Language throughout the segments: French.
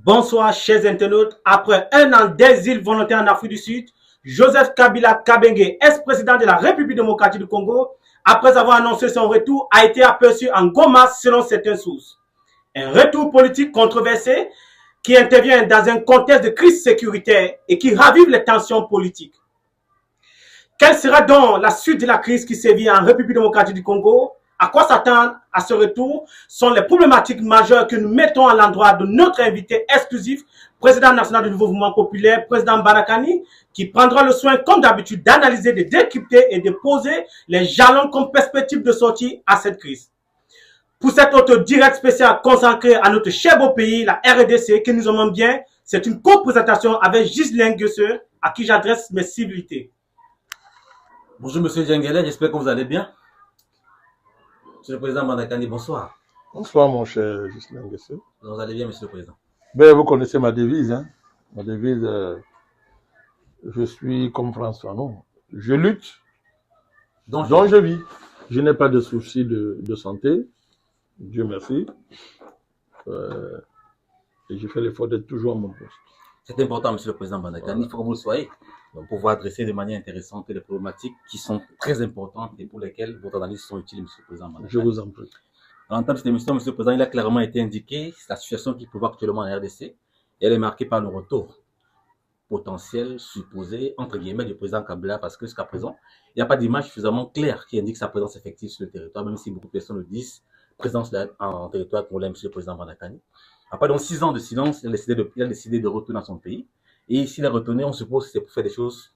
Bonsoir, chers internautes. Après un an d'exil volontaire en Afrique du Sud, Joseph Kabila Kabenge, ex-président de la République démocratique du Congo, après avoir annoncé son retour, a été aperçu en Goma selon certaines sources. Un retour politique controversé qui intervient dans un contexte de crise sécuritaire et qui ravive les tensions politiques. Quelle sera donc la suite de la crise qui sévit en République démocratique du Congo? À quoi s'attendre à ce retour sont les problématiques majeures que nous mettons à l'endroit de notre invité exclusif, président national du Nouveau Mouvement Populaire, président Barakani, qui prendra le soin, comme d'habitude, d'analyser, de décrypter et de poser les jalons comme perspective de sortie à cette crise. Pour cette autre direct spécial consacré à notre cher beau pays, la RDC, que nous aimons bien, c'est une co-présentation avec Ghislain Guesseux, à qui j'adresse mes civilités. Bonjour Monsieur Djengele, j'espère que vous allez bien. Monsieur le Président Mandakani, bonsoir. Bonsoir mon cher Ghislain Guesseux. Vous allez bien Monsieur le Président? Ben, vous connaissez ma devise, hein? Ma devise, je suis comme François, non. Je lutte, donc je vis. Je n'ai pas de soucis de santé, Dieu merci. Et je fais l'effort d'être toujours à mon poste. C'est important Monsieur le Président Mandakani, il faut que vous le soyez. Donc, pour pouvoir adresser de manière intéressante les problématiques qui sont très importantes et pour lesquelles votre analyse sont utiles, Monsieur le Président Mandakani. Je vous en prie. En termes de cette émission, Monsieur le Président, il a clairement été indiqué la situation qui prévaut actuellement en RDC. Et elle est marquée par le retour potentiel, supposé, entre guillemets, du président Kabila, parce que jusqu'à présent, il n'y a pas d'image suffisamment claire qui indique sa présence effective sur le territoire, même si beaucoup de personnes le disent, présence en territoire congolais, Monsieur le Président Mandakani. Après donc 6 ans de silence, il a décidé de retourner dans son pays. Et s'il est retourné, on suppose que c'est pour faire des choses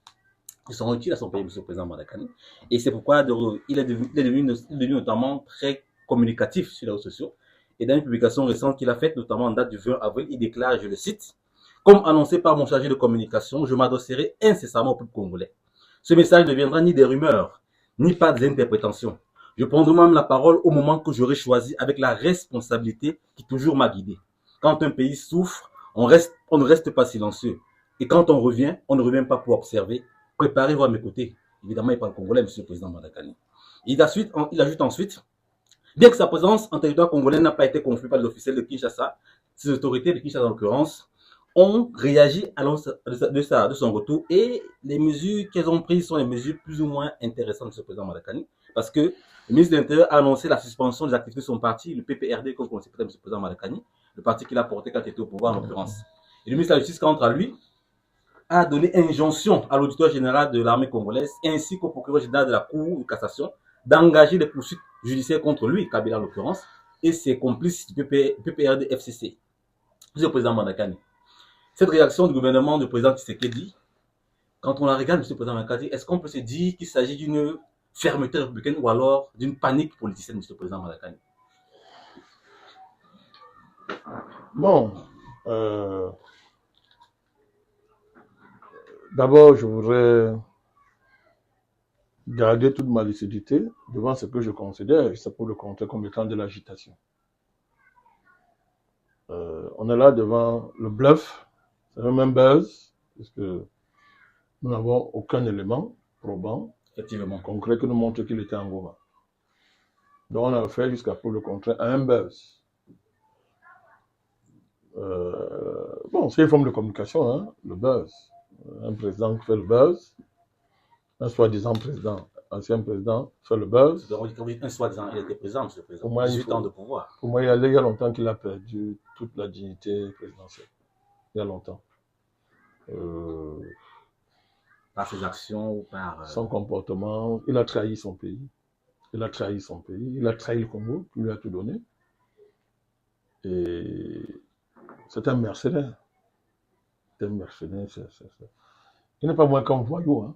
qui sont utiles à son pays, Monsieur le Président Mandakani. Et c'est pourquoi il est devenu notamment très communicatif sur les réseaux sociaux. Et dans une publication récente qu'il a faite, notamment en date du 20 avril, il déclare, je le cite, « Comme annoncé par mon chargé de communication, je m'adresserai incessamment au peuple congolais. Ce message ne viendra ni des rumeurs, ni pas des interprétations. Je prendrai même la parole au moment que j'aurai choisi avec la responsabilité qui toujours m'a guidé. Quand un pays souffre, on ne reste pas silencieux. Et quand on revient, on ne revient pas pour observer. Préparez-vous à m'écouter. » Évidemment, il parle congolais, Monsieur le Président Mandakani. Il ajoute ensuite, bien que sa présence en territoire congolais n'a pas été confirmée par les officiels de Kinshasa, ces autorités de Kinshasa en l'occurrence, ont réagi de son retour et les mesures qu'elles ont prises sont les mesures plus ou moins intéressantes, Monsieur le Président Mandakani, parce que le ministre de l'Intérieur a annoncé la suspension des activités de son parti, le PPRD, comme vous connaissez peut-être, Monsieur le Président Mandakani, le parti qu'il a porté quand il était au pouvoir en l'occurrence. Et le ministre de la Justice, quant à lui, a donné injonction à l'auditeur général de l'armée congolaise ainsi qu'au procureur général de la Cour de cassation d'engager des poursuites judiciaires contre lui, Kabila en l'occurrence, et ses complices du PPRD FCC. Monsieur le Président Mandakani, cette réaction du gouvernement du président Tshisekedi, quand on la regarde, Monsieur le Président Mandakani, est-ce qu'on peut se dire qu'il s'agit d'une fermeté républicaine ou alors d'une panique politicienne, Monsieur le Président Mandakani? Bon, d'abord, je voudrais garder toute ma lucidité devant ce que je considère, et ça peut le compter comme étant de l'agitation. On est là devant le bluff, c'est même un buzz, puisque nous n'avons aucun élément probant, effectivement, concret qui nous montre qu'il était en Goma. Donc on a fait jusqu'à pour le contraire un buzz. Bon, c'est une forme de communication, hein, le buzz. Un président qui fait le buzz, un soi-disant président, ancien président, fait le buzz. Donc, un soi-disant, il était président, Monsieur le Président, pour moi, 18 ans de pouvoir. Pour moi, il y a longtemps qu'il a perdu toute la dignité présidentielle. Il y a longtemps. Par ses actions ou par... son comportement, il a trahi son pays. Il a trahi son pays, il a trahi le Congo, il lui a tout donné. Et c'est un mercenaire. C'est un mercenaire, il n'est pas moins qu'un voyou. Hein.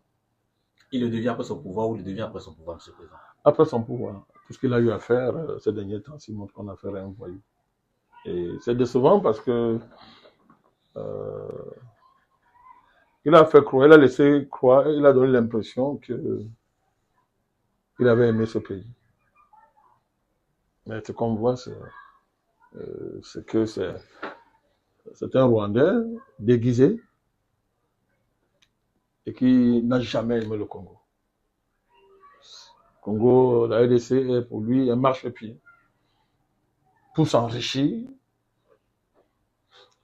Il le devient après son pouvoir ou il le devient après son pouvoir, Monsieur le Président? Après son pouvoir. Tout ce qu'il a eu à faire ces derniers temps, il montre qu'on a affaire à un voyou. Et c'est décevant parce que il a fait croire, il a laissé croire, il a donné l'impression qu'il avait aimé ce pays. Mais ce qu'on voit, c'est que c'est un Rwandais déguisé et qui n'a jamais aimé le Congo. Congo, la RDC est pour lui un marchepied pour s'enrichir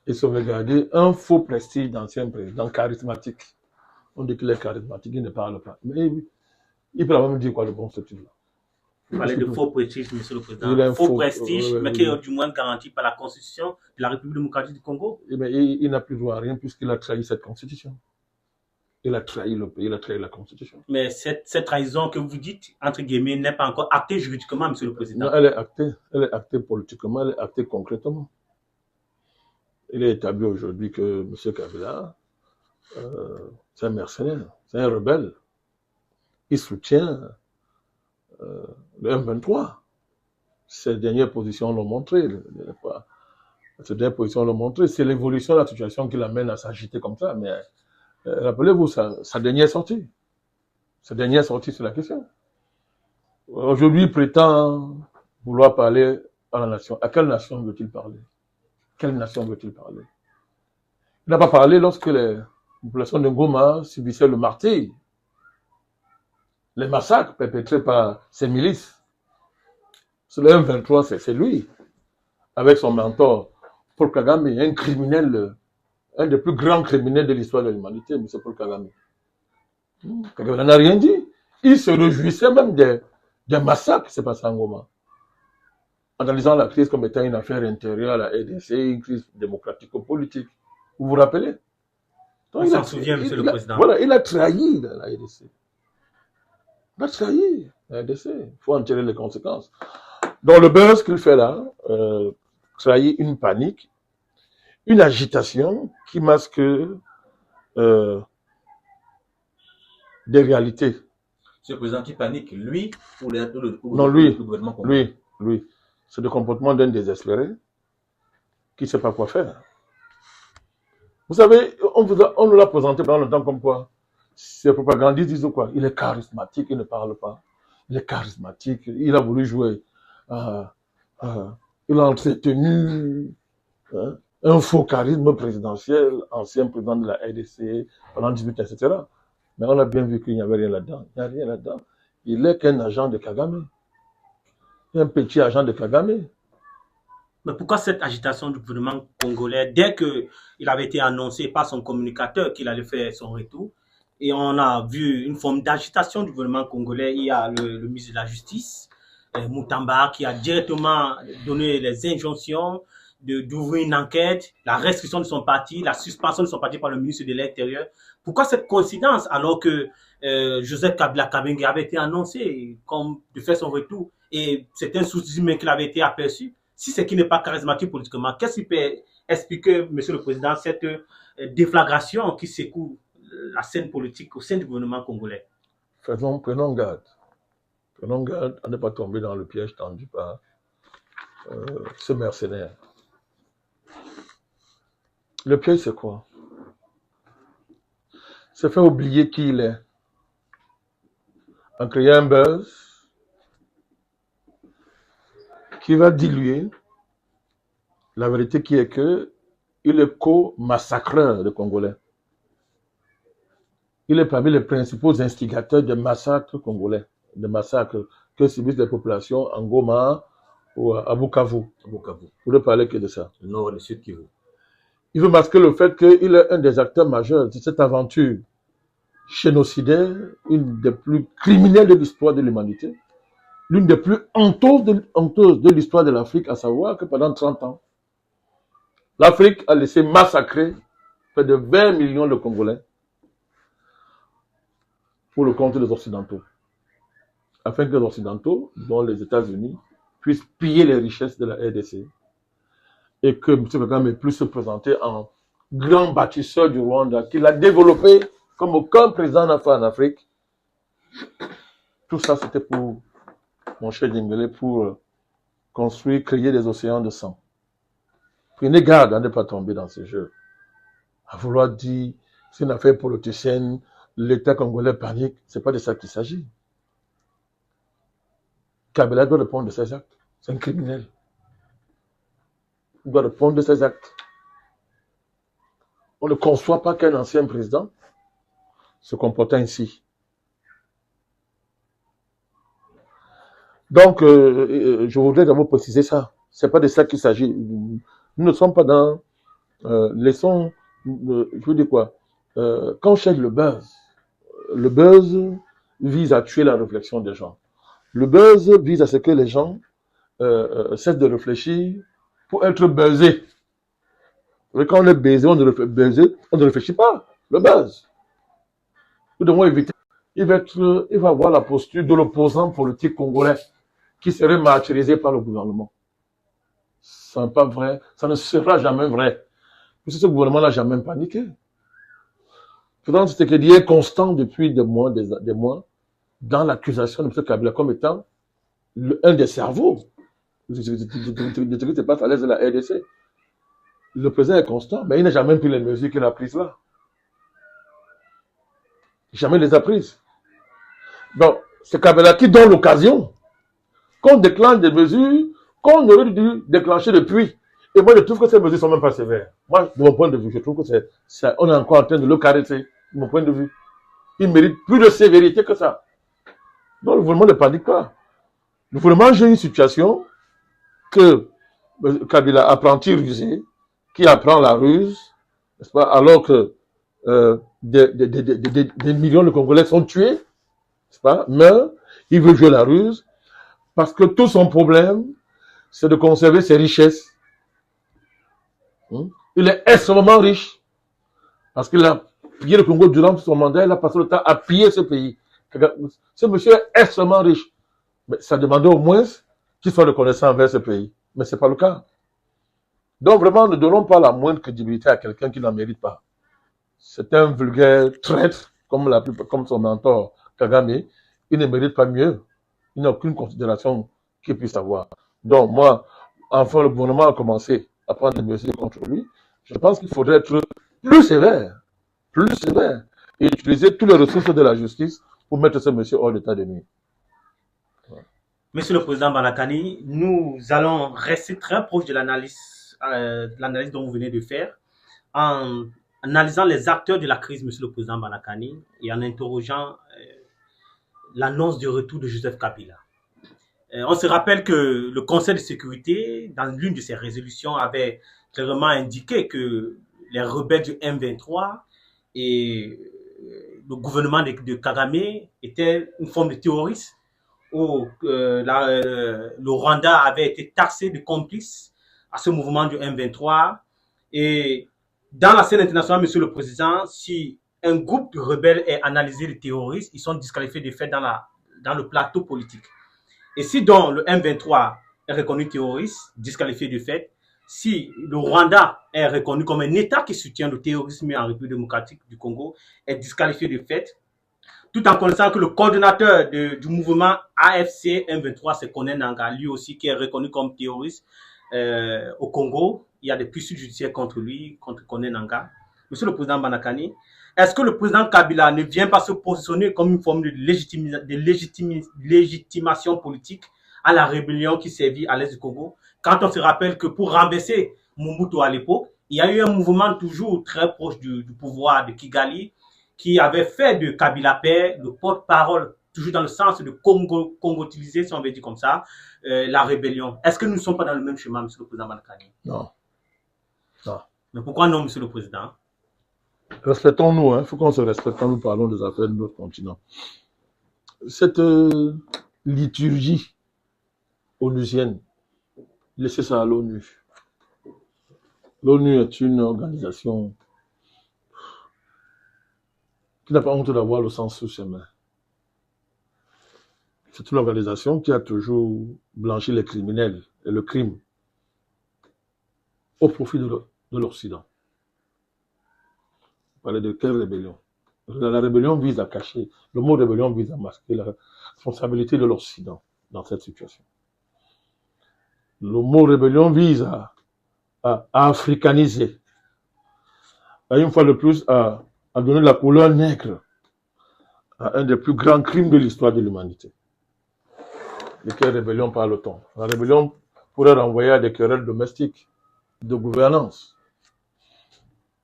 et sauvegarder un faux prestige d'ancien président charismatique. On dit qu'il est charismatique, il ne parle pas. Mais il peut même dire quoi de bon ce type-là. Vous parlez de faux prestige, monsieur le président. Il a un Faux prestige, mais qui oui. est du moins garanti par la Constitution de la République démocratique du Congo. Eh bien, il n'a plus droit à rien puisqu'il a trahi cette Constitution. Il a trahi le pays, il a trahi la Constitution. Mais cette trahison que vous dites, entre guillemets, n'est pas encore actée juridiquement, monsieur le président. Non, elle est actée politiquement, elle est actée concrètement. Il est établi aujourd'hui que M. Kabila, c'est un mercenaire, c'est un rebelle. Il soutient le M23. Ces dernières positions l'ont montré. Ces dernières positions l'ont montré. C'est l'évolution de la situation qui l'amène à s'agiter comme ça. Mais rappelez-vous, sa dernière sortie. Sa dernière sortie sur la question. Aujourd'hui, il prétend vouloir parler à la nation. À quelle nation veut-il parler? Quelle nation veut-il parler? Il n'a pas parlé lorsque les populations de Goma subissaient le martyre, les massacres perpétrés par ces milices. Sur le M23, c'est lui, avec son mentor, Paul Kagame, un criminel, un des plus grands criminels de l'histoire de l'humanité, M. Paul Kagame. Kagame n'a rien dit. Il se réjouissait même des massacres qui se passaient en Goma, en analysant la crise comme étant une affaire intérieure à la RDC, une crise démocratico-politique. Vous vous rappelez? Donc, on s'en souvient, monsieur le président. Voilà, il a trahi la RDC. Il a trahi la RDC. Il faut en tirer les conséquences. Donc le buzz qu'il fait là, trahit une panique, une agitation qui masque des réalités. C'est le président qui panique, lui ou le gouvernement congolais? Lui. C'est le comportement d'un désespéré qui ne sait pas quoi faire. Vous savez, on nous l'a présenté pendant longtemps comme quoi ces propagandistes disent quoi? Il est charismatique, il ne parle pas. Il est charismatique, il a voulu jouer. Il a entretenu un faux charisme présidentiel, ancien président de la RDC, pendant 18 ans, etc. Mais on a bien vu qu'il n'y avait rien là-dedans. Il n'y a rien là-dedans. Il n'est qu'un agent de Kagame. Un petit agent de Kagame. Mais pourquoi cette agitation du gouvernement congolais, dès qu'il avait été annoncé par son communicateur qu'il allait faire son retour, et on a vu une forme d'agitation du gouvernement congolais, il y a le ministre de la Justice, Moutamba, qui a directement donné les injonctions d'ouvrir une enquête, la restriction de son parti, la suspension de son parti par le ministre de l'Intérieur. Pourquoi cette coïncidence alors que Joseph Kabila Kabengue avait été annoncé comme de faire son retour et c'est un souci mais qu'il avait été aperçu? Si c'est qui n'est pas charismatique politiquement, qu'est-ce qui peut expliquer, Monsieur le Président, cette déflagration qui secoue la scène politique au sein du gouvernement congolais? Prenons garde. Prenons garde à ne pas tomber dans le piège tendu par ce mercenaire. Le piège, c'est quoi? C'est faire oublier qui il est. En créant un buzz qui va diluer la vérité qui est que il est co-massacreur de Congolais. Il est parmi les principaux instigateurs des massacres congolais, des massacres que subissent les populations en Goma ou à Bukavu. Pour ne parler que de ça. Le nord et le sud Kivu. Il veut masquer le fait qu'il est un des acteurs majeurs de cette aventure génocidaire, une des plus criminelles de l'histoire de l'humanité, l'une des plus honteuses de l'histoire de l'Afrique, à savoir que pendant 30 ans, l'Afrique a laissé massacrer près de 20 millions de Congolais pour le compte des Occidentaux, afin que les Occidentaux, dont les États-Unis, puissent piller les richesses de la RDC et que M. Kagame puisse se présenter en grand bâtisseur du Rwanda, qu'il a développé comme aucun président n'a fait en Afrique. Tout ça, c'était pour, mon cher Dingele, pour construire, créer des océans de sang. Prenez garde à ne pas tomber dans ce jeu. À vouloir dire, c'est une affaire politicienne, l'État congolais panique, c'est pas de ça qu'il s'agit. Kabila doit répondre de ses actes. C'est un criminel. Il doit répondre de ses actes. On ne conçoit pas qu'un ancien président se comporte ainsi. Donc, je voudrais d'abord préciser ça. C'est pas de ça qu'il s'agit. Nous ne sommes pas dans Laissons, je veux dire quoi, quand on cherche le buzz vise à tuer la réflexion des gens. Le buzz vise à ce que les gens cessent de réfléchir pour être buzzés. Mais quand on est baisé, on ne réfléchit pas. Le buzz. Nous devons éviter. Il va avoir la posture de l'opposant politique congolais qui serait martyrisé par le gouvernement. Ce n'est pas vrai. Ça ne sera jamais vrai. Parce que ce gouvernement n'a jamais paniqué. Pourtant, c'est ce qui est constant depuis des mois dans l'accusation de M. Kabila comme étant un des cerveaux de ce qui se passe à l'est de la RDC. Le président est constant, mais il n'a jamais pris les mesures qu'il a prises là. Jamais les a prises. Donc, c'est Kabila qui donne l'occasion qu'on déclenche des mesures qu'on aurait dû déclencher depuis. Et moi, je trouve que ces mesures ne sont même pas sévères. Moi, de mon point de vue, je trouve que on est encore en train de le caresser, de mon point de vue. Il mérite plus de sévérité que ça. Donc, le gouvernement ne panique pas. Le gouvernement, j'ai une situation que Kabila, apprenti rusé, qui apprend la ruse, n'est-ce pas, alors que des millions de Congolais sont tués, n'est-ce pas, mais il veut jouer la ruse parce que tout son problème, c'est de conserver ses richesses. Il est extrêmement riche parce qu'il a pillé le Congo durant son mandat, il a passé le temps à piller ce pays. Ce monsieur est extrêmement riche. Mais ça demandait au moins qu'il soit reconnaissant envers ce pays. Mais ce n'est pas le cas. Donc vraiment, ne donnons pas la moindre crédibilité à quelqu'un qui n'en mérite pas. C'est un vulgaire traître, comme son mentor Kagame. Il ne mérite pas mieux. Il n'a aucune considération qu'il puisse avoir. Donc moi, enfin, le gouvernement a commencé à prendre des mesures contre lui. Je pense qu'il faudrait être plus sévère, et utiliser toutes les ressources de la justice pour mettre ce monsieur hors d'état de nuire. Monsieur le Président Banakani, nous allons rester très proche de l'analyse dont vous venez de faire, en analysant les acteurs de la crise, Monsieur le Président Banakani, et en interrogeant l'annonce du retour de Joseph Kabila. On se rappelle que le Conseil de sécurité, dans l'une de ses résolutions, avait clairement indiqué que les rebelles du M23 et le gouvernement de Kagame étaient une forme de terrorisme, où le Rwanda avait été taxé de complice à ce mouvement du M23. Et dans la scène internationale, Monsieur le Président, si un groupe de rebelles est analysé de terroristes, ils sont disqualifiés de fait dans le plateau politique. Et si donc le M23 est reconnu terroriste, disqualifié de fait, si le Rwanda est reconnu comme un État qui soutient le terrorisme en République démocratique du Congo, est disqualifié de fait, tout en connaissant que le coordonnateur du mouvement AFC M23, c'est Koné Nanga, lui aussi qui est reconnu comme terroriste au Congo. Il y a des poursuites judiciaires contre lui, contre Koné Nanga. Monsieur le Président Banakani, est-ce que le président Kabila ne vient pas se positionner comme une forme de légitimation politique à la rébellion qui sévit à l'est du Congo? Quand on se rappelle que pour renverser Mobutu à l'époque, il y a eu un mouvement toujours très proche du pouvoir de Kigali qui avait fait de Kabila Père le porte-parole, toujours dans le sens de Congo-utiliser, si on veut dire comme ça, la rébellion. Est-ce que nous ne sommes pas dans le même chemin, Monsieur le Président Banakani? Non. Mais pourquoi non, Monsieur le Président? Respectons-nous, il faut qu'on se respecte quand nous parlons des affaires de notre continent. Cette liturgie onusienne, laissez ça à l'ONU. L'ONU est une organisation qui n'a pas honte d'avoir le sang sous ses mains. C'est une organisation qui a toujours blanchi les criminels et le crime au profit de l'Occident. Vous parlez de quelle rébellion? La rébellion vise à cacher, le mot rébellion vise à masquer la responsabilité de l'Occident dans cette situation. Le mot rébellion vise à africaniser, une fois de plus à donner la couleur nègre à un des plus grands crimes de l'histoire de l'humanité. De quelle rébellion parle-t-on? La rébellion pourrait renvoyer à des querelles domestiques, de gouvernance.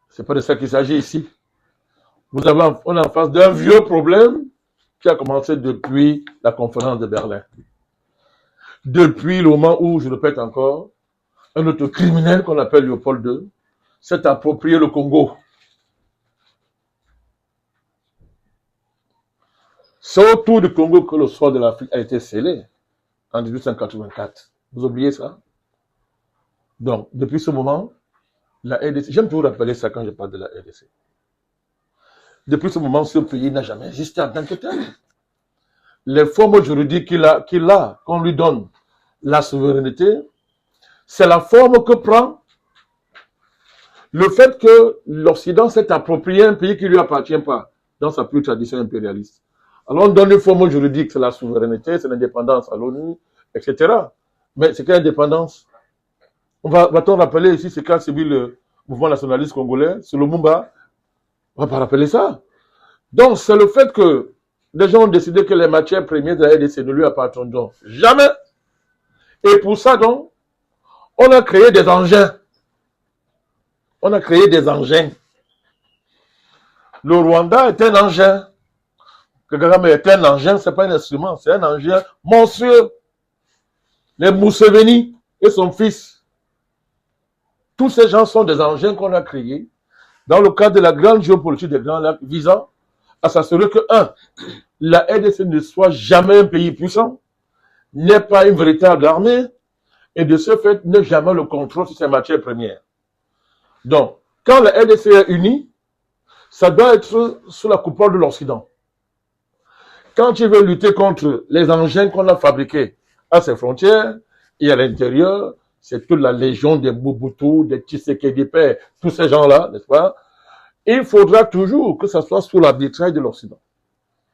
C'est pas de ça qu'il s'agit ici. On est en face d'un vieux problème qui a commencé depuis la conférence de Berlin. Depuis le moment où, je répète encore, un autre criminel qu'on appelle Léopold II s'est approprié le Congo. C'est autour du Congo que le sort de l'Afrique a été scellé en 1884. Vous oubliez ça? Donc, depuis ce moment, la RDC, j'aime toujours rappeler ça quand je parle de la RDC. Depuis ce moment, ce pays n'a jamais existé en tant que tel. Les formes juridiques qu'on lui donne la souveraineté, c'est la forme que prend le fait que l'Occident s'est approprié un pays qui ne lui appartient pas dans sa pure tradition impérialiste. Alors on donne une forme juridique, c'est la souveraineté, c'est l'indépendance à l'ONU, etc. Mais c'est quelle indépendance? Va-t-on rappeler ici ce qu'a subi le mouvement nationaliste congolais sur le Lumumba? On ne va pas rappeler ça. Donc c'est le fait que les gens ont décidé que les matières premières de la RDC ne lui appartiendront jamais. Et pour ça, donc, on a créé des engins. On a créé des engins. Le Rwanda est un engin. Kagame est un engin, ce n'est pas un instrument, c'est un engin monstrueux. Les Museveni et son fils. Tous ces gens sont des engins qu'on a créés dans le cadre de la grande géopolitique des Grands Lacs visant à s'assurer que, la RDC ne soit jamais un pays puissant, n'ait pas une véritable armée, et de ce fait, n'ait jamais le contrôle sur ses matières premières. Donc, quand la RDC est unie, ça doit être sous la coupole de l'Occident. Quand tu veux lutter contre les engins qu'on a fabriqués à ses frontières et à l'intérieur, c'est toute la légion des Mobutu, des Tshisekedi, tous ces gens-là, n'est-ce pas? Il faudra toujours que ça soit sous l'arbitrage de l'Occident.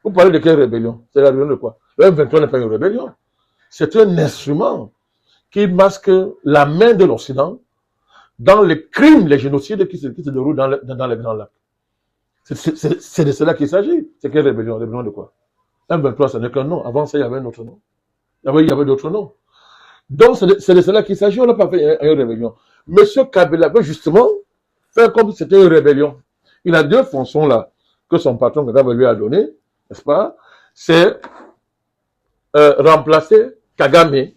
Vous parlez de quelle rébellion? C'est la rébellion de quoi? Le M23 n'est pas une rébellion. C'est un instrument qui masque la main de l'Occident dans les crimes, les génocides qui se déroulent dans les Grands Lacs. C'est de cela qu'il s'agit. C'est quelle rébellion? Rébellion de quoi? M23, ce n'est qu'un nom. Avant ça, il y avait un autre nom. Il y avait d'autres noms. Donc, c'est de cela qu'il s'agit. On n'a pas fait une rébellion. Monsieur Kabila veut justement faire comme si c'était une rébellion. Il a deux fonctions là que son patron Kagame lui a donné, n'est-ce pas? C'est remplacer Kagame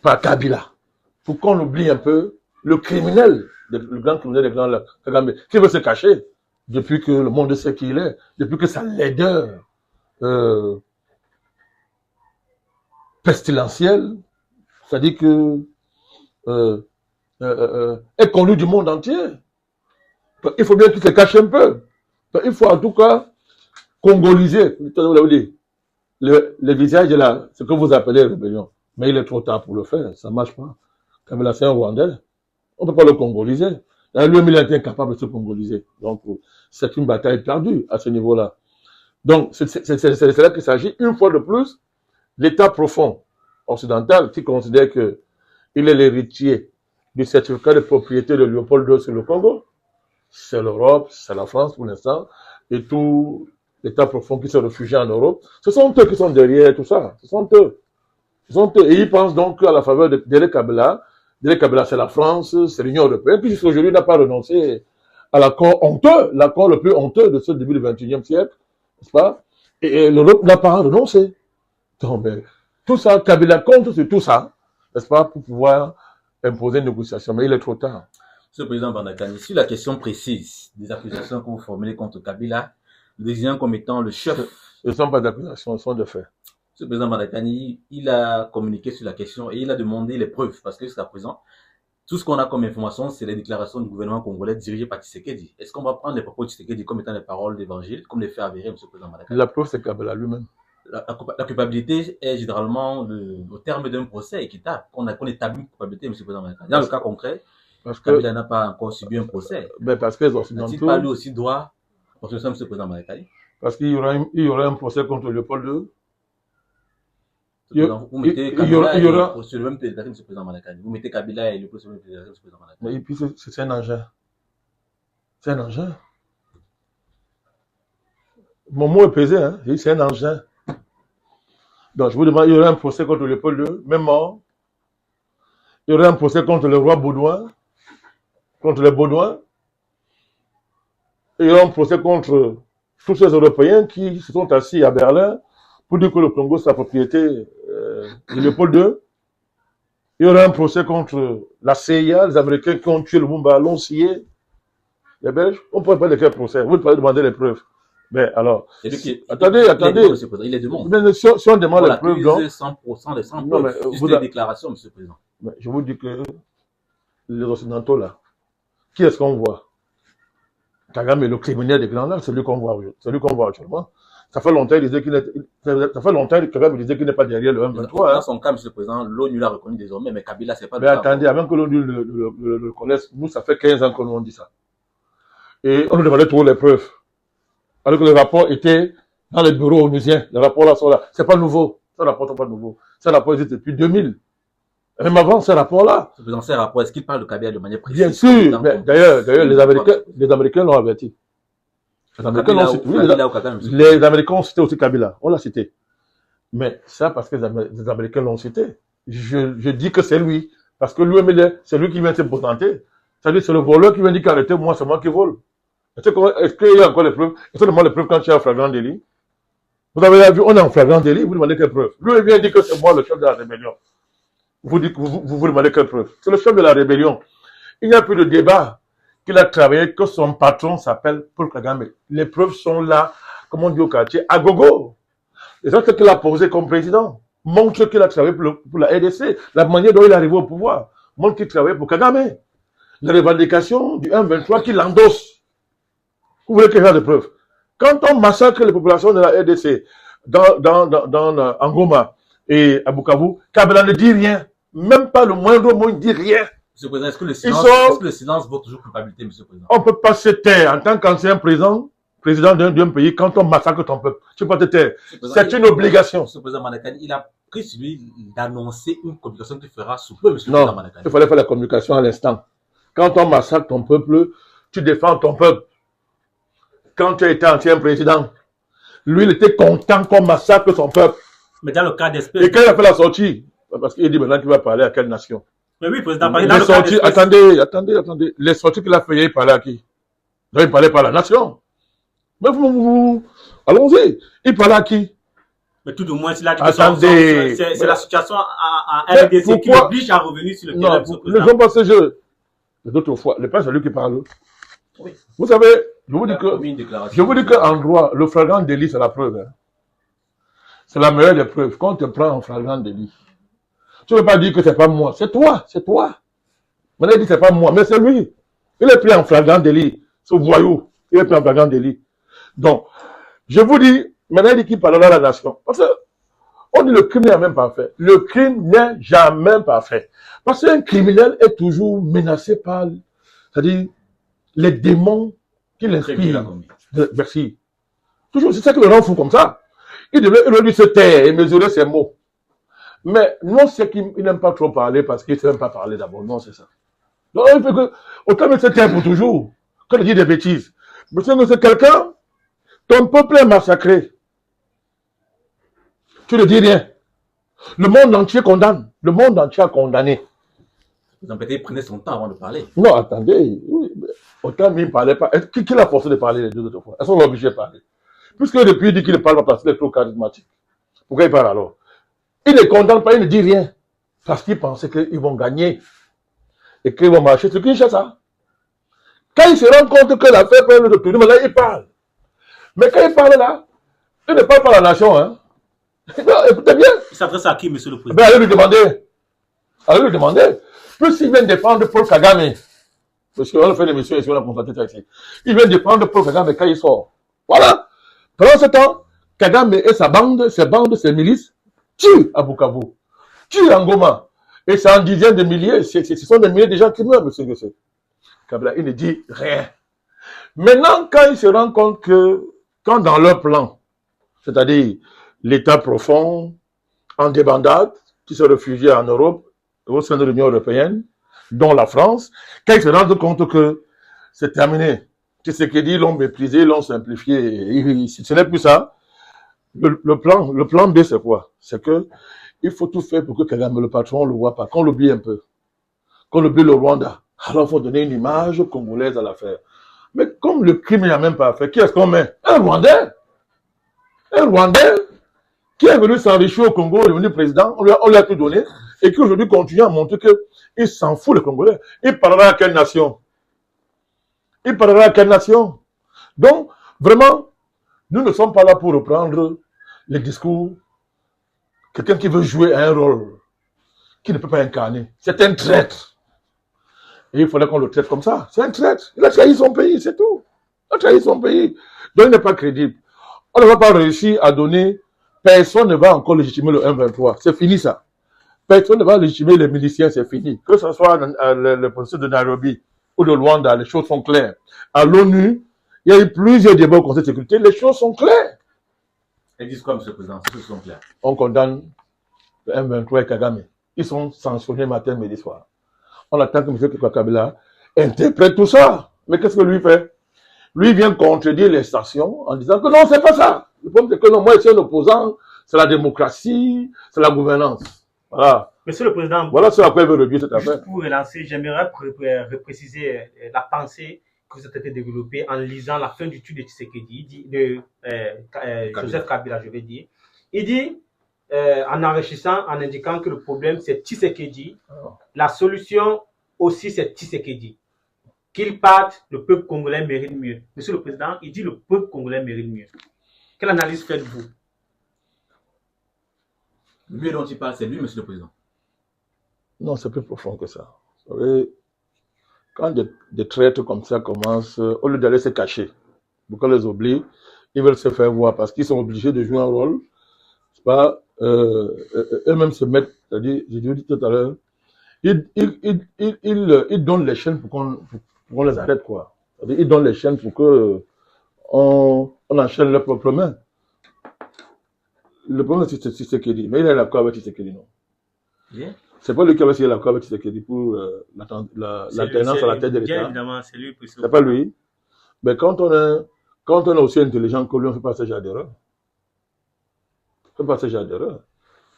par Kabila. Pour qu'on oublie un peu le criminel, le grand criminel des Grands Lacs, Kagame, qui veut se cacher depuis que le monde sait qui il est, depuis que sa laideur pestilentielle, c'est-à-dire que est connu du monde entier. Il faut bien qu'il se cache un peu. Il faut en tout cas congoliser le visage de ce que vous appelez rébellion. Mais il est trop tard pour le faire, ça ne marche pas. Kabila, c'est un Rwandais. On ne peut pas le congoliser. Lui-même, il est incapable de se congoliser. Donc, c'est une bataille perdue à ce niveau-là. Donc, c'est là qu'il s'agit, une fois de plus, l'État profond occidental qui considère qu'il est l'héritier du certificat de propriété de Léopold II sur le Congo. C'est l'Europe, c'est la France pour l'instant, et tout l'État profond qui se réfugie en Europe. Ce sont eux qui sont derrière tout ça. Ce sont eux. Et ils pensent donc à la faveur d'Ele Kabila. Ele Kabila, c'est la France, c'est l'Union européenne, qui jusqu'aujourd'hui n'a pas renoncé à l'accord honteux, l'accord le plus honteux de ce début du XXIe siècle, n'est-ce pas? Et l'Europe n'a pas renoncé. Donc, tout ça, Kabila compte sur tout ça, n'est-ce pas, pour pouvoir imposer une négociation. Mais il est trop tard. Monsieur le Président Bandakani, sur la question précise des accusations que vous formulez contre Kabila, le désignant comme étant le chef. Ce ne sont pas d'accusations, ce sont des faits. Monsieur le Président Bandakani, il a communiqué sur la question et il a demandé les preuves parce que jusqu'à présent, tout ce qu'on a comme information, c'est les déclarations du gouvernement congolais dirigé par Tshisekedi. Est-ce qu'on va prendre les propos de Tshisekedi comme étant les paroles d'évangile, comme les faits avérés, Monsieur le Président Bandakani? La preuve, c'est Kabila lui-même. La culpabilité est généralement au terme d'un procès équitable, qu'on établit une culpabilité, Monsieur le Président Bandakani. Dans le cas concret, parce que Kabila n'a pas encore subi un procès. Mais parce que les Occidentaux... N'a-t-il pas lui aussi droit à procès, Monsieur le Président Bandakani? Parce qu'il y aurait un procès contre Léopold II. Vous mettez Kabila sur le même pédestal, Monsieur le Président Bandakani. Vous mettez Kabila et Léopold sur le même pédestal, Monsieur le Président Bandakani. Et puis c'est un engin. C'est un engin. Mon mot est pesé, hein. C'est un engin. Donc je vous demande, il y aurait un procès contre Léopold II, même mort. Il y aurait un procès contre le roi Baudouin, contre les Baudouins. Il y aurait un procès contre tous ces Européens qui se sont assis à Berlin pour dire que le Congo, c'est la propriété de Léopold II. Il y aura un procès contre la CIA, les Américains qui ont tué le Lumumba, l'ont scié. Les Belges, on ne pourrait pas de quel procès. Vous pouvez demander les preuves. Mais alors, attendez. Il est demande. Mais si on demande les preuves, donc. 100% des 100 Non, mais preuves. Juste des déclarations, monsieur le président. Mais je vous dis que les Occidentaux, là, qui est-ce qu'on voit? Kagame est le criminel des Grands Lacs, c'est lui qu'on voit actuellement. Ça fait longtemps qu'il disait que Kagame disait qu'il n'est pas derrière le M23. Dans son cas, monsieur le président, l'ONU l'a reconnu désormais, mais Kabila, c'est pas. Mais attendez, avant que l'ONU le connaisse, nous, ça fait 15 ans que nous on dit ça. Et on nous demandait toujours les preuves. Alors que le rapport était dans les bureaux onusiens. Les rapports là sont là. C'est pas nouveau. Ce rapport n'est pas nouveau. Ce rapport existe depuis 2000. Et même avant ce rapport-là. Dans ces rapports, est-ce qu'il parle de Kabila de manière précise? Bien sûr. D'ailleurs, les Américains l'ont averti. Les Américains ont cité aussi Kabila. On l'a cité. Mais ça, parce que les Américains l'ont cité. Je dis que c'est lui. Parce que lui, c'est lui qui vient se potenter. C'est-à-dire, c'est le voleur qui vient dire qu'arrêtez, moi, c'est moi qui vole. Est-ce qu'il y a encore les preuves? Est-ce que demande les preuves quand tu es en flagrant délit? Vous avez vu, on est en flagrant délit, vous demandez quelle preuve? Lui, il vient dire que c'est moi le chef de la rébellion. Vous demandez quelle preuve? C'est le chef de la rébellion. Il n'y a plus de débat qu'il a travaillé, que son patron s'appelle Paul Kagame. Les preuves sont là, comme on dit au quartier, à gogo. Les actes qu'il a posés comme président montrent qu'il a travaillé pour la RDC, la manière dont il est arrivé au pouvoir montre qu'il travaillait pour Kagame. Les revendications du M23 qu'il endosse. Vous voulez qu'il y ait des preuves? Quand on massacre les populations de la RDC dans Angoma et à Bukavu, Kabila ne dit rien. Même pas le moindre mot, il ne dit rien. Monsieur le Président, est-ce que le silence vaut toujours culpabilité, Monsieur le Président? On ne peut pas se taire en tant qu'ancien président d'un pays quand on massacre ton peuple. Tu ne peux pas te taire. C'est une obligation. Monsieur le Président Manakani, il a pris sur lui d'annoncer une communication qu'il fera sous peu, Monsieur le Président Manakani. Il fallait faire la communication à l'instant. Quand on massacre ton peuple, tu défends ton peuple. Quand tu étais ancien président, lui, il était content qu'on massacre son peuple. Mais dans le cas d'espèce. Et quand il a fait la sortie, parce qu'il dit maintenant qu'il va parler à quelle nation? Mais oui, président, dans le cas d'espèce. Attendez. Les sorties qu'il a fait, il parlait à qui? Donc, il parlait pas à la nation. Mais allons-y. Il parlait à qui? Mais tout au moins, s'il a dit que c'est la situation à RDC qui l'oblige à revenir sur le terrain. Non, ne jouons pas ce jeu. D'autres fois, le père, c'est lui qui parle. Oui. Vous savez, je vous dis qu'en droit, le flagrant délit, c'est la preuve. Hein. C'est la meilleure des preuves. Quand on te prend en flagrant délit, tu ne veux pas dire que c'est pas moi. C'est toi. Maintenant, il dit c'est pas moi, mais c'est lui. Il est pris en flagrant délit. Ce voyou, il est pris en flagrant délit. Donc, je vous dis, maintenant, il dit qu'il parlera à la nation. Parce que, on dit le crime n'est même pas fait. Le crime n'est jamais parfait. Parce qu'un criminel est toujours menacé par, c'est-à-dire, les démons qui l'inspirent. Merci. Toujours, c'est ça qui le rend fou comme ça. Il devait lui se taire et mesurer ses mots. Mais non, c'est qu'il n'aime pas trop parler parce qu'il ne sait même pas parler d'abord. Non, c'est ça. Donc, il faut que, autant il se taire pour toujours, quand il dit des bêtises. Mais c'est quelqu'un, ton peuple est massacré. Tu ne dis rien. Le monde entier condamne. Le monde entier a condamné. Vous en peut-être prenez son temps avant de parler. Non, attendez. Oui, autant il ne parlait pas. Qui l'a forcé de parler les deux autres fois? Elles sont obligées de parler. Puisque depuis il dit qu'il ne parle pas parce qu'il est trop charismatique. Pourquoi il parle alors? Il ne condamne pas, il ne dit rien. Parce qu'il pensait qu'ils vont gagner. Et qu'ils vont marcher sur Kinshasa. Quand il se rend compte que l'affaire prend le tournoi, là, il parle. Mais quand il parle là, il ne parle pas à la nation. Hein. Non, écoutez bien. Il s'adresse à qui, monsieur le président? Ben, allez lui demander. Plus il vient défendre Paul Kagame. Parce qu'on a fait l'émission ici, on a constaté ça ici. Il vient défendre Paul Kagame quand il sort. Voilà. Pendant ce temps, Kagame et ses milices, tuent à Bukavu, tuent à Ngoma. Et c'est en dizaines de milliers, ce sont des milliers de gens qui meurent, monsieur Gessé. Kabila, il ne dit rien. Maintenant, quand il se rend compte que, quand dans leur plan, c'est-à-dire l'État profond, en débandade, qui se réfugie en Europe, au sein de l'Union européenne, dont la France, quand ils se rendent compte que c'est terminé, que ce qu'ils disent l'ont méprisé, l'ont simplifié, ce n'est plus ça. Le plan B, c'est quoi? C'est que il faut tout faire pour que Kagame, le patron, ne le voit pas, qu'on l'oublie un peu, qu'on oublie le Rwanda. Alors il faut donner une image congolaise à l'affaire. Mais comme le crime n'a même pas fait, qui est-ce qu'on met? Un Rwandais. qui est venu s'enrichir au Congo, est devenu président, on lui a tout donné, et qui aujourd'hui continue à montrer qu'il s'en fout, les Congolais. Il parlera à quelle nation? Il parlera à quelle nation? Donc, vraiment, nous ne sommes pas là pour reprendre les discours. Quelqu'un qui veut jouer un rôle qui ne peut pas incarner. C'est un traître. Et il faudrait qu'on le traite comme ça. C'est un traître. Il a trahi son pays, c'est tout. Il a trahi son pays. Donc, il n'est pas crédible. On ne va pas réussir à donner. Personne ne va encore légitimer le 1-23. C'est fini ça. Personne ne va légitimer les miliciens, c'est fini. Que ce soit le processus de Nairobi ou de Luanda, les choses sont claires. À l'ONU, il y a eu plusieurs débats au Conseil de sécurité, les choses sont claires. Ils disent quoi, M. le Président? Les choses sont claires. On condamne le M23 et Kagame. Ils sont sanctionnés matin, midi, soir. On attend que M. Kabila interprète tout ça. Mais qu'est-ce que lui fait? Lui vient contredire les stations en disant que non, c'est pas ça. Le problème, c'est que non, moi, je suis un opposant, c'est la démocratie, c'est la gouvernance. Voilà. Monsieur le Président, voilà ce à quoi il veut revenir cette affaire. Pour relancer, j'aimerais repréciser la pensée que vous avez développée en lisant la fin du tweet de Tshisekedi, de Joseph Kabila, je vais dire. Il dit, en enrichissant, en indiquant que le problème c'est Tshisekedi, la solution aussi c'est Tshisekedi. Qu'il parte, le peuple congolais mérite mieux. Monsieur le Président, il dit le peuple congolais mérite mieux. Quelle analyse faites-vous? Le mieux dont il parle, c'est lui, Monsieur le Président. Non, c'est plus profond que ça. Vous savez, quand des traîtres comme ça commencent, au lieu d'aller se cacher, pour qu'on les oublie, ils veulent se faire voir parce qu'ils sont obligés de jouer un rôle. C'est pas, eux-mêmes se mettent, c'est-à-dire, j'ai dit tout à l'heure, ils donnent les chaînes pour qu'on les arrête, quoi. C'est-à-dire, ils donnent les chaînes pour que on enchaîne leurs propres mains. Le problème, c'est Tshisekedi. Mais il est d'accord avec Tshisekedi, non? Yeah. C'est pas lui qui a essayé l'accord avec Tshisekedi pour l'alternance à la tête de l'État. Évidemment, c'est lui. C'est pas lui. Mais quand on est aussi intelligent que lui, on ne fait pas ce genre d'erreur. On ne fait pas ce genre d'erreur.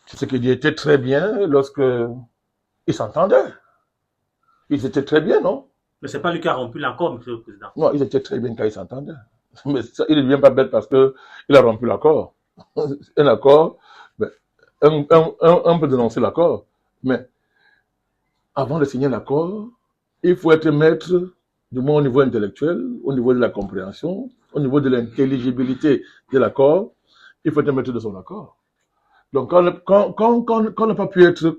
Tshisekedi était très bien lorsque ils s'entendaient. Ils étaient très bien, non? Mais c'est pas lui qui a rompu l'accord, Monsieur le Président. Non, ils étaient très bien quand ils s'entendaient. Mais ça, il ne devient pas bête parce qu'il a rompu l'accord. Un accord, ben, on peut dénoncer l'accord. Mais avant de signer l'accord, il faut être maître, du moins au niveau intellectuel, au niveau de la compréhension, au niveau de l'intelligibilité de l'accord, il faut être maître de son accord. Donc, quand on n'a pas pu être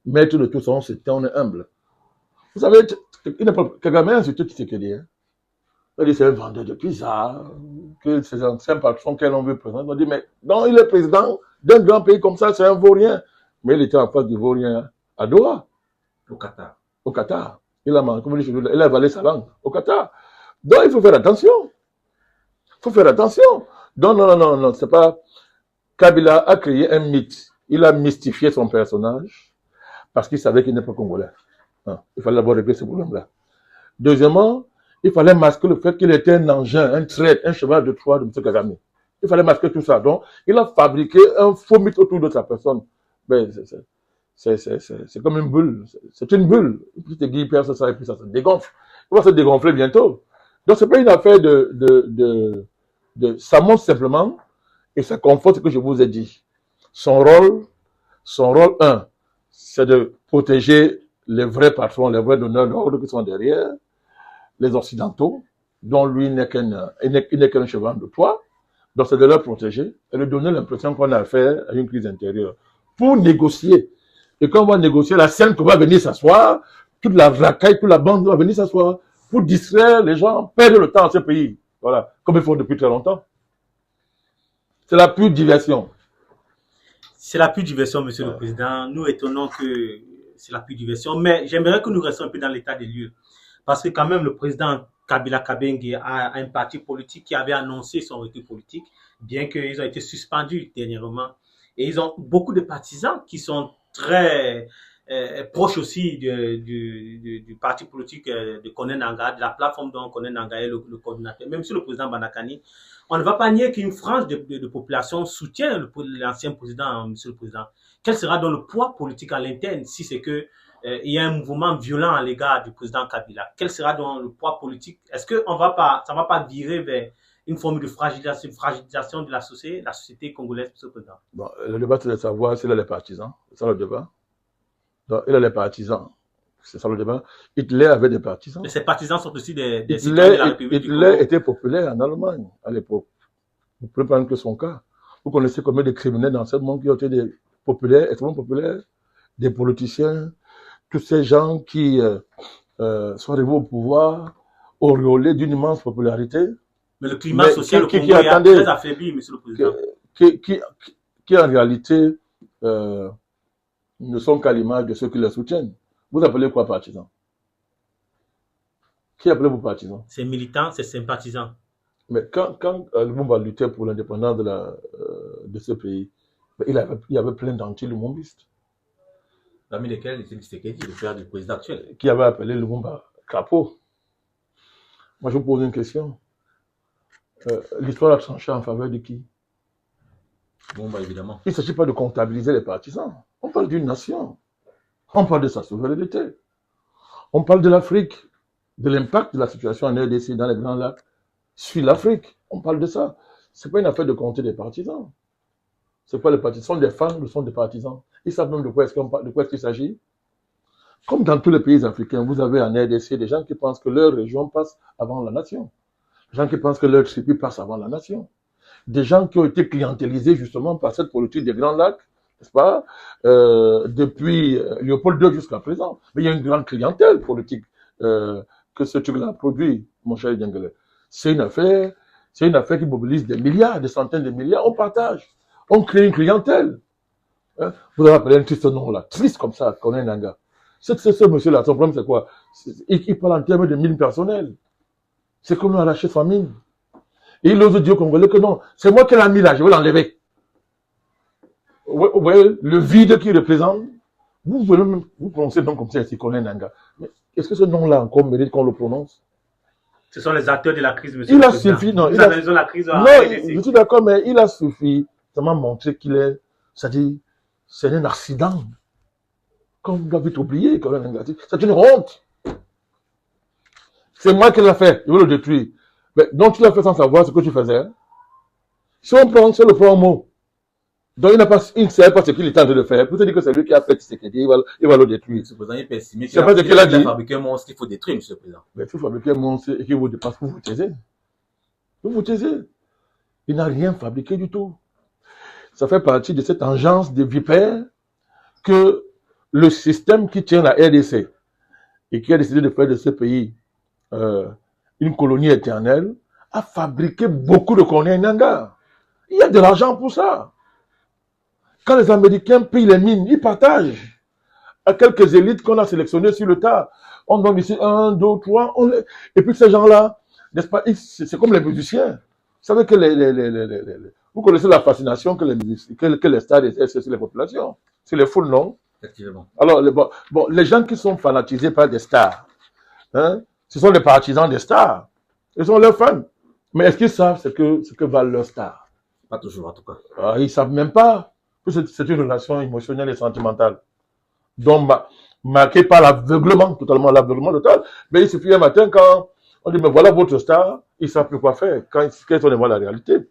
maître de tout ça, on est humble. Vous savez, Kagame a insulté Tshisekedi. Il dit c'est un vendeur de pizza, que c'est un ancien patron qu'elle veut présenter. On dit, mais non, il est président d'un grand pays comme ça, c'est un vaurien. Mais il était en face du vaurien à Doha. Au Qatar. Au Qatar. Il a avalé sa langue. Au Qatar. Donc, il faut faire attention. Il faut faire attention. Donc, non, c'est pas. Kabila a créé un mythe. Il a mystifié son personnage parce qu'il savait qu'il n'est pas congolais. Il fallait d'abord régler ce problème-là. Deuxièmement, il fallait masquer le fait qu'il était un engin, un traître, un cheval de Troie de M. Kagame. Il fallait masquer tout ça. Donc, il a fabriqué un faux mythe autour de sa personne. Mais c'est comme une bulle. C'est une bulle. Puis tu guilles, perce ça et puis ça se dégonfle. Il va se dégonfler bientôt. Donc, c'est pas une affaire ça montre simplement et ça conforte ce que je vous ai dit. Son rôle, c'est de protéger les vrais patrons, les vrais donneurs d'ordre qui sont derrière, les Occidentaux, dont lui n'est qu'un cheval de Troie. Donc, c'est de leur protéger et de donner l'impression qu'on a affaire à une crise intérieure. Pour négocier. Et quand on va négocier, la scène qu'on va venir s'asseoir, toute la racaille, toute la bande va venir s'asseoir pour distraire les gens, perdre le temps dans ce pays. Voilà. Comme ils font depuis très longtemps. C'est la pure diversion. C'est la pure diversion, Monsieur le Président. Nous étonnons que c'est la pure diversion, mais j'aimerais que nous restions un peu dans l'état des lieux. Parce que quand même, le président Kabila Kabenge a un parti politique qui avait annoncé son retour politique, bien qu'ils ont été suspendus dernièrement. Et ils ont beaucoup de partisans qui sont très proches aussi du parti politique de Koné Nangaa, de la plateforme dont Koné Nangaa est le coordinateur. Même sur le président Banakani, on ne va pas nier qu'une frange de population soutient l'ancien président, Monsieur le Président. Quel sera donc le poids politique à l'interne si c'est que il y a un mouvement violent à l'égard du président Kabila? Quel sera donc le poids politique? Est-ce que ça va pas virer vers une forme de fragilisation de la société congolaise, M. le Président? Bon, le débat, c'est de savoir s'il a les partisans. C'est ça le débat. Donc, il a les partisans. C'est ça le débat. Hitler avait des partisans. Mais ses partisans sont aussi des citoyens de la République du Congo. Hitler était populaire en Allemagne à l'époque. Vous pouvez prendre que son cas. Vous connaissez combien de criminels dans ce monde qui ont été des populaires, extrêmement populaires, des politiciens, tous ces gens qui sont arrivés au pouvoir, auréolés d'une immense popularité. Mais le climat social au Congo est très affaibli, M. le Président. Qui en réalité ne sont qu'à l'image de ceux qui les soutiennent. Vous appelez quoi partisans? Qui appelez-vous partisans? C'est militants, c'est sympathisants. Mais quand Lumumba luttait pour l'indépendance de ce pays, il y avait plein d'anti-lumumbistes. Parmi lesquels était Tshisekedi, le père du président actuel. Qui avait appelé Lumumba crapaud. Moi, je vous pose une question. L'histoire a tranché en faveur de qui? Lumumba, évidemment. Il ne s'agit pas de comptabiliser les partisans. On parle d'une nation. On parle de sa souveraineté. On parle de l'Afrique, de l'impact de la situation en RDC dans les Grands Lacs sur l'Afrique. On parle de ça. Ce n'est pas une affaire de compter des partisans. Ce n'est pas les partisans. Ce sont des fans, ce sont des partisans. Ils savent même de quoi est-ce qu'il s'agit. Comme dans tous les pays africains, vous avez en RDC des gens qui pensent que leur région passe avant la nation. Des gens qui pensent que leur tribu passe avant la nation. Des gens qui ont été clientélisés justement par cette politique des Grands Lacs, n'est-ce pas, depuis Léopold II jusqu'à présent. Mais il y a une grande clientèle politique que ce truc-là produit, mon cher Diengele. C'est une affaire qui mobilise des milliards, des centaines de milliards. On partage, on crée une clientèle. Hein? Vous avez appelé un triste nom là, triste comme ça, Corneille Nangaa. Ce monsieur-là, son problème c'est quoi? Il parle en termes de mine personnelle. C'est comme arracher sa mine. Et il ose dire au Congolais que non, c'est moi qui l'ai mis là, je vais l'enlever. Vous voyez le vide qu'il représente. Vous prononcez le nom comme ça, c'est Corneille Nangaa. Mais est-ce que ce nom-là encore mérite qu'on le prononce? Ce sont les acteurs de la crise, monsieur. Il a suffi, non. La crise non, je suis d'accord, mais il a suffi seulement montrer qu'il est, c'est-à-dire, c'est un accident. Comme vous l'avez oublié, Corneille Nangaa. C'est une honte. C'est moi qui l'ai fait, je veux le détruire. Mais donc tu l'as fait sans savoir ce que tu faisais. Si on prend, c'est le premier mot. Donc il ne savait pas ce qu'il était en train de faire. Pour te dire que c'est lui qui a fait ce qu'il dit, il va le détruire. M. le Président, il peut estimer qu'il a fabriqué un monstre qu'il faut détruire, M. le Président. Mais il faut fabriquer un monstre et qu'il vous dépasse, vous vous taisez. Vous vous taisez. Il n'a rien fabriqué du tout. Ça fait partie de cette engeance de vipères que le système qui tient la RDC et qui a décidé de faire de ce pays une colonie éternelle, a fabriqué beaucoup de Corneille Nangaa. Il y a de l'argent pour ça. Quand les Américains pillent les mines, ils partagent à quelques élites qu'on a sélectionnées sur le tas. On donne ici 1, 2, 3, et puis ces gens-là, n'est-ce pas, c'est comme les musiciens. Vous savez que vous connaissez la fascination que les stars exercent sur les populations, sur les foules, non? Effectivement. Alors, les gens qui sont fanatisés par des stars, hein, ce sont les partisans des stars. Ils sont leurs fans. Mais est-ce qu'ils savent ce que valent leurs stars? Pas toujours, en tout cas. Ils ne savent même pas que c'est une relation émotionnelle et sentimentale. Donc, marquée par l'aveuglement, totalement l'aveuglement total. Mais il suffit un matin quand on dit, mais voilà votre star, ils ne savent plus quoi faire. Quand ils voient la réalité.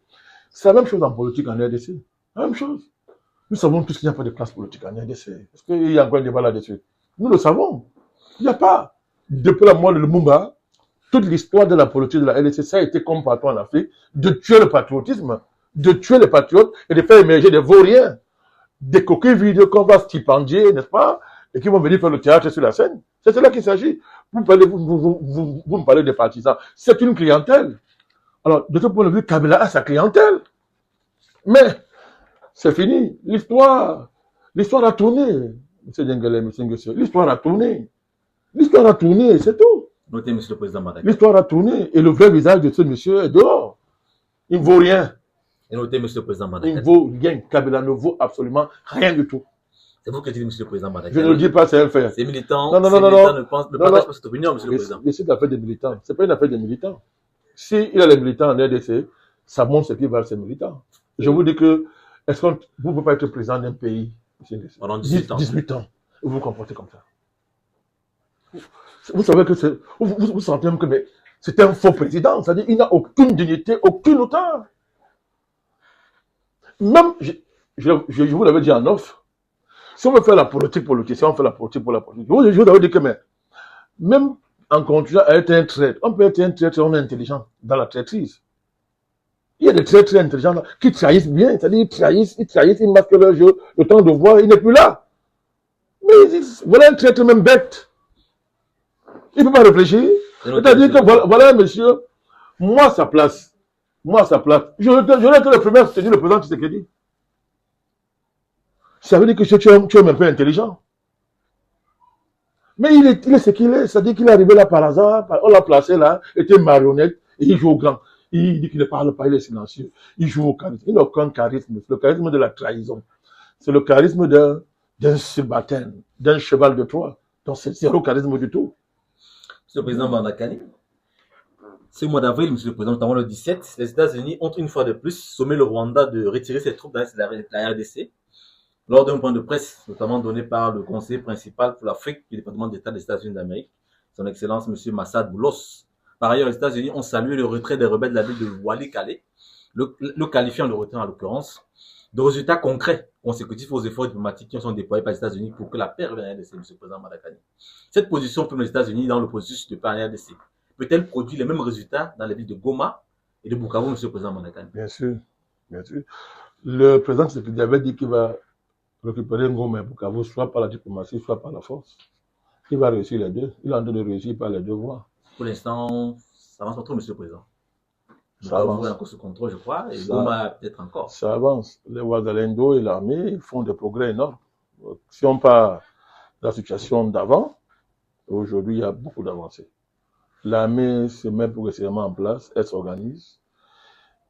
C'est la même chose en politique en RDC. La même chose. Nous savons tous qu'il n'y a pas de classe politique en RDC. Est-ce qu'il y a encore un débat là-dessus? Nous le savons. Il n'y a pas. Depuis la mort de Lumumba, toute l'histoire de la politique de la RDC, ça a été comme partout en Afrique, de tuer le patriotisme, de tuer les patriotes et de faire émerger des vauriens, des coquilles vides qu'on va stipendier, n'est-ce pas, et qui vont venir faire le théâtre sur la scène. C'est cela qu'il s'agit. Vous me parlez des partisans. C'est une clientèle. Alors, de ce point de vue, Kabila a sa clientèle. Mais, c'est fini. L'histoire a tourné. M. Diengele, M. Nguesio, l'histoire a tourné. L'histoire a tourné, c'est tout. Notez, M. le Président Madagascar. L'histoire a tourné et le vrai visage de ce monsieur est dehors. Il ne vaut rien. Et notez, M. le Président Il Madagascar. ne vaut rien. Kabila ne vaut absolument rien du tout. C'est vous qui dites, M. le Président Je Madagascar. ne le dis pas, c'est un fait. Ces militants, non, ne partagent pas cette opinion, M. le Président. C'est une affaire des militants. Ce n'est pas une affaire des militants. S'il a les militants en RDC, ça montre ce qui valent ces militants. Je vous dis que, est-ce que vous ne pouvez pas être président d'un pays pendant 18 ans. 18 ans. Vous vous comportez comme ça. Vous savez que vous sentez même que C'est un faux président. C'est-à-dire qu'il n'a aucune dignité, aucune hauteur. Même, je vous l'avais dit en off, si on veut faire la politique politique, on fait la politique pour la politique. Je vous avais dit que même en continuant à être un traître, on peut être un traître, on est intelligent dans la traîtrise. Il y a des traîtres très intelligents là, qui trahissent bien, c'est-à-dire ils trahissent, ils masquent leur jeu, le temps de voir, il n'est plus là. Mais voilà un traître même bête. Il ne peut pas réfléchir. C'est-à-dire que voilà un monsieur, moi sa place, j'aurais été le premier à soutenir le président Tshisekedi. Ça veut dire que tu es un peu intelligent. Mais il est ce qu'il est, c'est-à-dire qu'il est arrivé là par hasard, on l'a placé là, il était marionnette, et il joue au grand. Il dit qu'il ne parle pas, il est silencieux. Il joue au charisme. Il n'a aucun charisme. C'est le charisme de la trahison. C'est le charisme d'un subalterne, d'un cheval de Troie. Donc c'est zéro charisme du tout. Monsieur le Président Mandakani, ce mois d'avril, Monsieur le Président, notamment le 17, les États-Unis ont une fois de plus sommé le Rwanda de retirer ses troupes dans la RDC. Lors d'un point de presse, notamment donné par le conseiller principal pour l'Afrique du département d'État des États-Unis d'Amérique, son Excellence M. Massad Boulos. Par ailleurs, les États-Unis ont salué le retrait des rebelles de la ville de Walikale, le qualifiant le retrait en l'occurrence, de résultats concrets consécutifs aux efforts diplomatiques qui sont déployés par les États-Unis pour que la paix revienne en RDC, M. le Président Mandakani. Cette position pour les États-Unis dans le processus de paix en RDC peut-elle produire les mêmes résultats dans les villes de Goma et de Bukavu, M. le Président Mandakani? Bien sûr, bien sûr. Le président Tshisekedi avait dit qu'il va récupérer Goma et Bukavu soit par la diplomatie, soit par la force. Il va réussir les deux. Il est en train de réussir par les deux voies. Pour l'instant, ça avance pas trop, M. le Président. Ça avance. Encore sous contrôle, je crois, et Goma peut-être encore. Ça avance. Les Ouazalendo et l'armée font des progrès énormes. Si on part de la situation d'avant, aujourd'hui, il y a beaucoup d'avancées. L'armée se met progressivement en place, elle s'organise.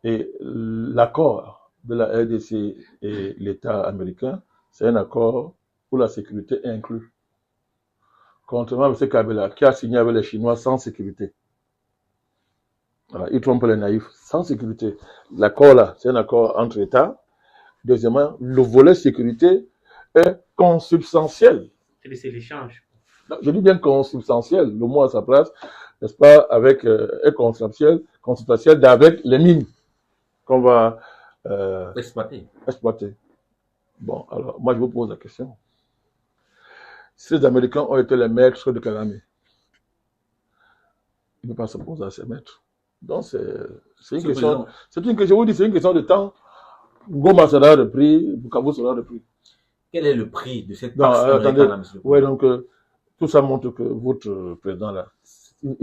Et l'accord de la RDC et l'État américain, c'est un accord où la sécurité est inclue. Contrairement à M. Kabila, qui a signé avec les Chinois sans sécurité. Voilà, il trompe les naïfs, sans sécurité. L'accord là, c'est un accord entre États. Deuxièmement, le volet sécurité est consubstantiel. C'est l'échange. Je dis bien consubstantiel, le mot à sa place, n'est-ce pas, avec est consubstantiel d'avec les mines qu'on va exploiter. Bon, alors, moi je vous pose la question. Si les Américains ont été les maîtres de Kagame, ils ne peuvent pas s'opposer à ces maîtres. Donc c'est une question, je vous dis, c'est une question de temps. Goma sera repris, Bukavu sera repris. Quel est le prix de cette passe américaine, monsieur? Oui, donc tout ça montre que votre président là, il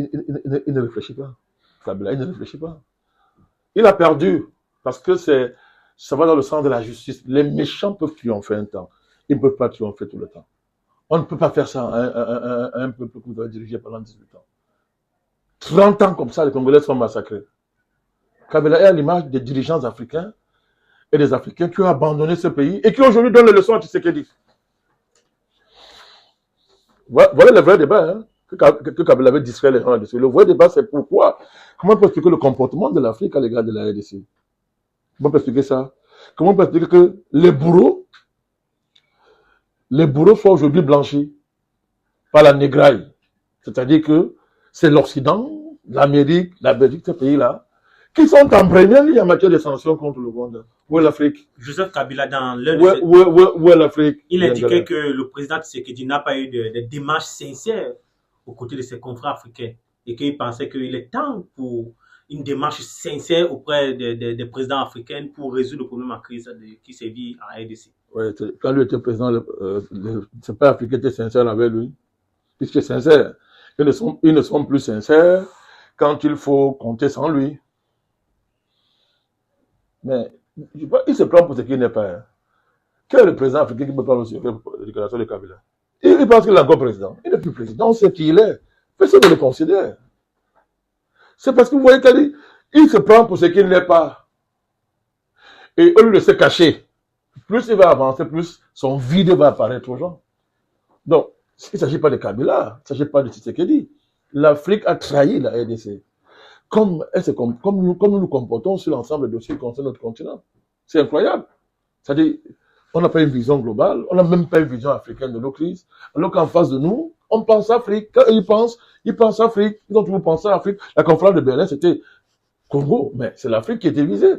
ne réfléchit pas. Kabila, il ne réfléchit pas. Il a perdu parce que ça va dans le sens de la justice. Les méchants peuvent triompher un temps. Ils ne peuvent pas triompher tout le temps. On ne peut pas faire ça à un peuple que vous avez dirigé pendant 18 ans. 30 ans comme ça, les Congolais sont massacrés. Kabila est à l'image des dirigeants africains et des Africains qui ont abandonné ce pays et qui aujourd'hui donnent les leçons à Tshisekedi. Voilà le vrai débat, hein, que Kabila avait distrait les gens là-dessus. Le vrai débat, c'est pourquoi. Comment on peut expliquer le comportement de l'Afrique à l'égard de la RDC? Comment on peut expliquer ça? Comment on peut expliquer que les bourreaux soient aujourd'hui blanchis par la négraille? C'est-à-dire que c'est l'Occident, l'Amérique, la Belgique, ces pays-là, qui sont en première ligne en matière de sanctions contre le Rwanda. Où est l'Afrique? Joseph Kabila, dans l'un où est l'Afrique? Il indiquait que le président Tshisekedi n'a pas eu de démarche sincère aux côtés de ses confrères africains et qu'il pensait qu'il est temps pour une démarche sincère auprès des présidents africains pour résoudre le problème de crise qui sévit en RDC. Oui, quand lui était président, c'est pas africain qui était sincère avec lui. Puisque sincère, ils ne sont plus sincères quand il faut compter sans lui. Mais il se prend pour ce qu'il n'est pas. Quel est le président africain qui peut prendre aussi la déclaration de Kabila? Il pense qu'il est encore président. Il n'est plus président, on sait qui il est. Personne ne le considère. C'est parce que vous voyez qu'il se prend pour ce qu'il n'est pas. Et au lieu de se cacher, plus il va avancer, plus son vide va apparaître aux gens. Donc, il ne s'agit pas de Kabila, il ne s'agit pas de Tshisekedi. L'Afrique a trahi la RDC. Comme nous nous comportons sur l'ensemble des dossiers concernant notre continent. C'est incroyable. C'est-à-dire, on n'a pas une vision globale, on n'a même pas une vision africaine de nos crises, alors qu'en face de nous, on pense Afrique. Quand ils pensent Afrique. Ils ont toujours pensé à Afrique. La conférence de Berlin, c'était Congo, mais c'est l'Afrique qui était visée.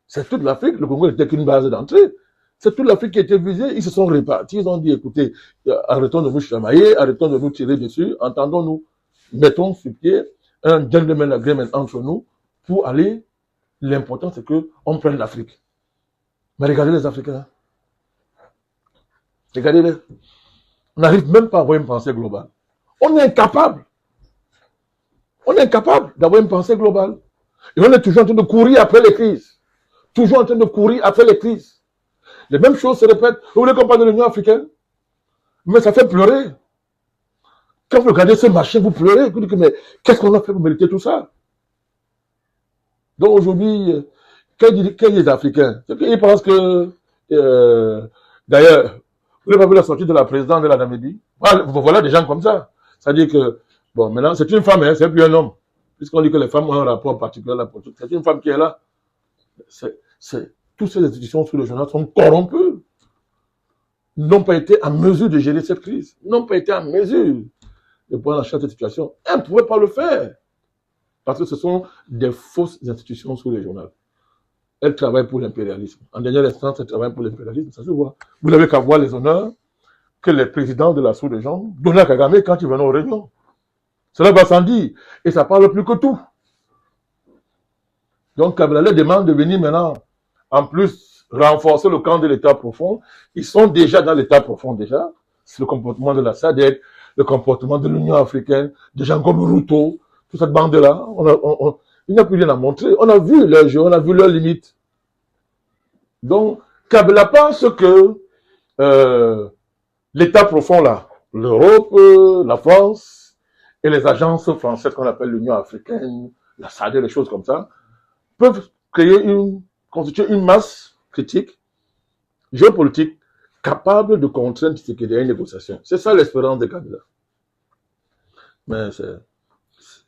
C'est toute l'Afrique. Le Congo n'était qu'une base d'entrée. C'est toute l'Afrique qui était visée. Ils se sont répartis. Ils ont dit, écoutez, arrêtons de nous chamailler, arrêtons de nous tirer dessus, entendons-nous, mettons sur pied un gentleman agreement entre nous pour aller. L'important, c'est qu'on prenne l'Afrique. Mais regardez les Africains. Regardez-les. On n'arrive même pas à avoir une pensée globale. On est incapable. On est incapable d'avoir une pensée globale. Et on est toujours en train de courir après les crises. Toujours en train de courir après les crises. Les mêmes choses se répètent. Vous voulez qu'on parle de l'Union africaine? Mais ça fait pleurer. Quand vous regardez ce marché, vous pleurez. Vous dites, mais qu'est-ce qu'on a fait pour mériter tout ça? Donc aujourd'hui, quand il dit les Africains, c'est qu'ils pensent que, d'ailleurs, vous n'avez pas vu la sortie de la présidente de la Namibie? Voilà des gens comme ça. C'est-à-dire que, bon, maintenant, c'est une femme, hein, c'est plus un homme. Puisqu'on dit que les femmes ont un rapport particulier à la politique. C'est une femme qui est là. Toutes ces institutions sous le journal sont corrompues. N'ont pas été en mesure de gérer cette crise. N'ont pas été en mesure de prendre en charge cette situation. Elles ne pouvaient pas le faire. Parce que ce sont des fausses institutions sous le journal. Elles travaillent pour l'impérialisme. En dernière instance, elles travaillent pour l'impérialisme, ça se voit. Vous n'avez qu'à voir les honneurs que les présidents de la sous-région donnaient à Kagame quand ils venaient aux réunions. Cela va sans dire. Et ça parle plus que tout. Donc, Kabila leur demande de venir maintenant, en plus, renforcer le camp de l'État profond. Ils sont déjà dans l'État profond, déjà. C'est le comportement de la SADC, le comportement de l'Union africaine, des gens comme Ruto, toute cette bande-là. Il n'y a plus rien à montrer. On a vu leurs jeux, on a vu leurs limites. Donc, Kabila pense que l'État profond, là, l'Europe, la France et les agences françaises qu'on appelle l'Union africaine, la SADC, les choses comme ça, peuvent constituer une masse critique, géopolitique, capable de contraindre Tshisekedi à une négociation. C'est ça l'espérance de Kabila. Mais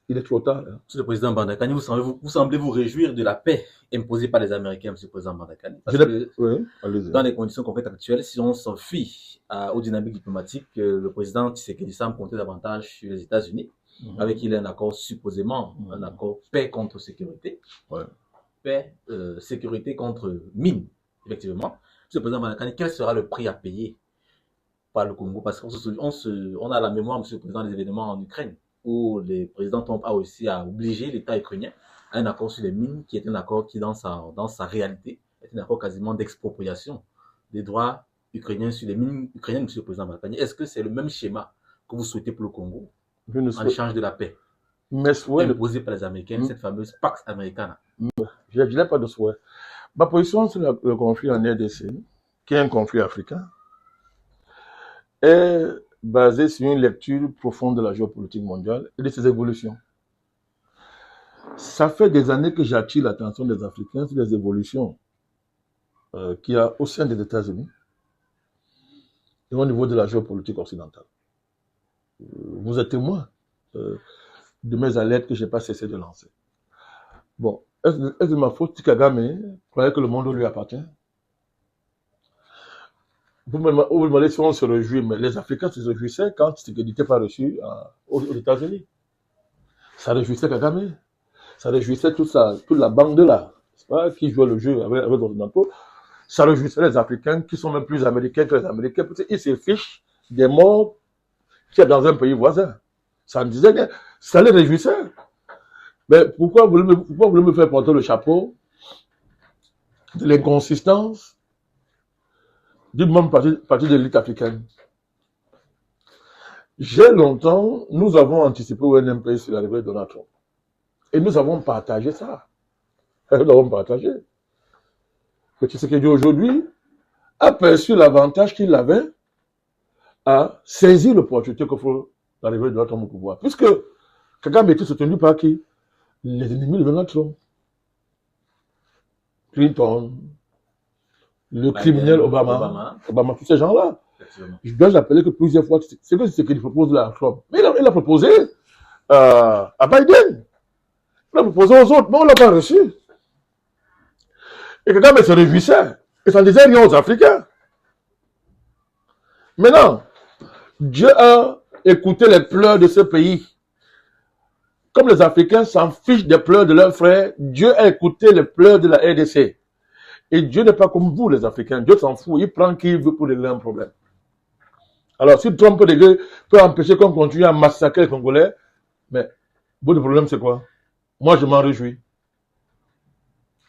il est trop tard. Hein. Monsieur le président Bandakani, vous semblez vous réjouir de la paix imposée par les Américains, monsieur le président Bandakani. Parce que dans les conditions concrètes actuelles, si on s'en fie aux dynamiques diplomatiques, le président Tshisekedi semble compter davantage sur les États-Unis, avec qui il y a un accord supposément, un accord paix contre sécurité, paix, sécurité contre mine, effectivement. Monsieur le président Bandakani, quel sera le prix à payer par le Congo? Parce qu'on a la mémoire, monsieur le président, des événements en Ukraine, où les présidents Trump a réussi à obliger l'État ukrainien à un accord sur les mines, qui est un accord qui, dans sa réalité, est un accord quasiment d'expropriation des droits ukrainiens sur les mines ukrainiennes, monsieur le président Bandakani. Est-ce que c'est le même schéma que vous souhaitez pour le Congo, en échange de la paix imposée par les Américains, cette fameuse Pax Americana? Je n'ai pas de souhait. Ma position sur le conflit en RDC, qui est un conflit africain, est basée sur une lecture profonde de la géopolitique mondiale et de ses évolutions. Ça fait des années que j'attire l'attention des Africains sur les évolutions qu'il y a au sein des États-Unis et au niveau de la géopolitique occidentale. Vous êtes témoin de mes alertes que je n'ai pas cessé de lancer. Bon, est-ce de ma faute si Kagame croyait que le monde lui appartient? Vous me demandez si on se réjouit, mais les Africains se réjouissaient quand Tshisekedi n'était pas reçu aux États-Unis. Ça réjouissait Kagame. Ça réjouissait toute la bande là, c'est pas, qui jouait le jeu avec les Occidentaux. Ça réjouissait les Africains qui sont même plus américains que les Américains, parce qu'ils se fichent des morts qu'il y a dans un pays voisin. Ça me disait que ça les réjouissait. Mais pourquoi vous voulez me faire porter le chapeau de l'inconsistance d'une même partie de l'élite africaine? Nous avons anticipé au NMP sur l'arrivée de Donald Trump. Et nous avons partagé ça. Nous avons partagé. Que Tshisekedi aujourd'hui a perçu l'avantage qu'il avait à saisir l'opportunité qu'offre l'arrivée de Donald Trump au pouvoir. Puisque Kagame était soutenu par qui? Les ennemis de Donald Trump. Clinton, le criminel Obama, tous ces gens-là. Je dois rappeler que plusieurs fois, c'est que ce qu'il propose là à Trump. Mais il a proposé à Biden. Il a proposé aux autres, mais on ne l'a pas reçu. Et Kagame se réjouissait. Et ça ne disait rien aux Africains. Maintenant, Dieu a écouté les pleurs de ce pays. Comme les Africains s'en fichent des pleurs de leurs frères, Dieu a écouté les pleurs de la RDC. Et Dieu n'est pas comme vous, les Africains. Dieu s'en fout. Il prend qui il veut pour régler un problème. Alors, si Trump peut empêcher qu'on continue à massacrer les Congolais, mais votre problème, c'est quoi? Moi, je m'en réjouis.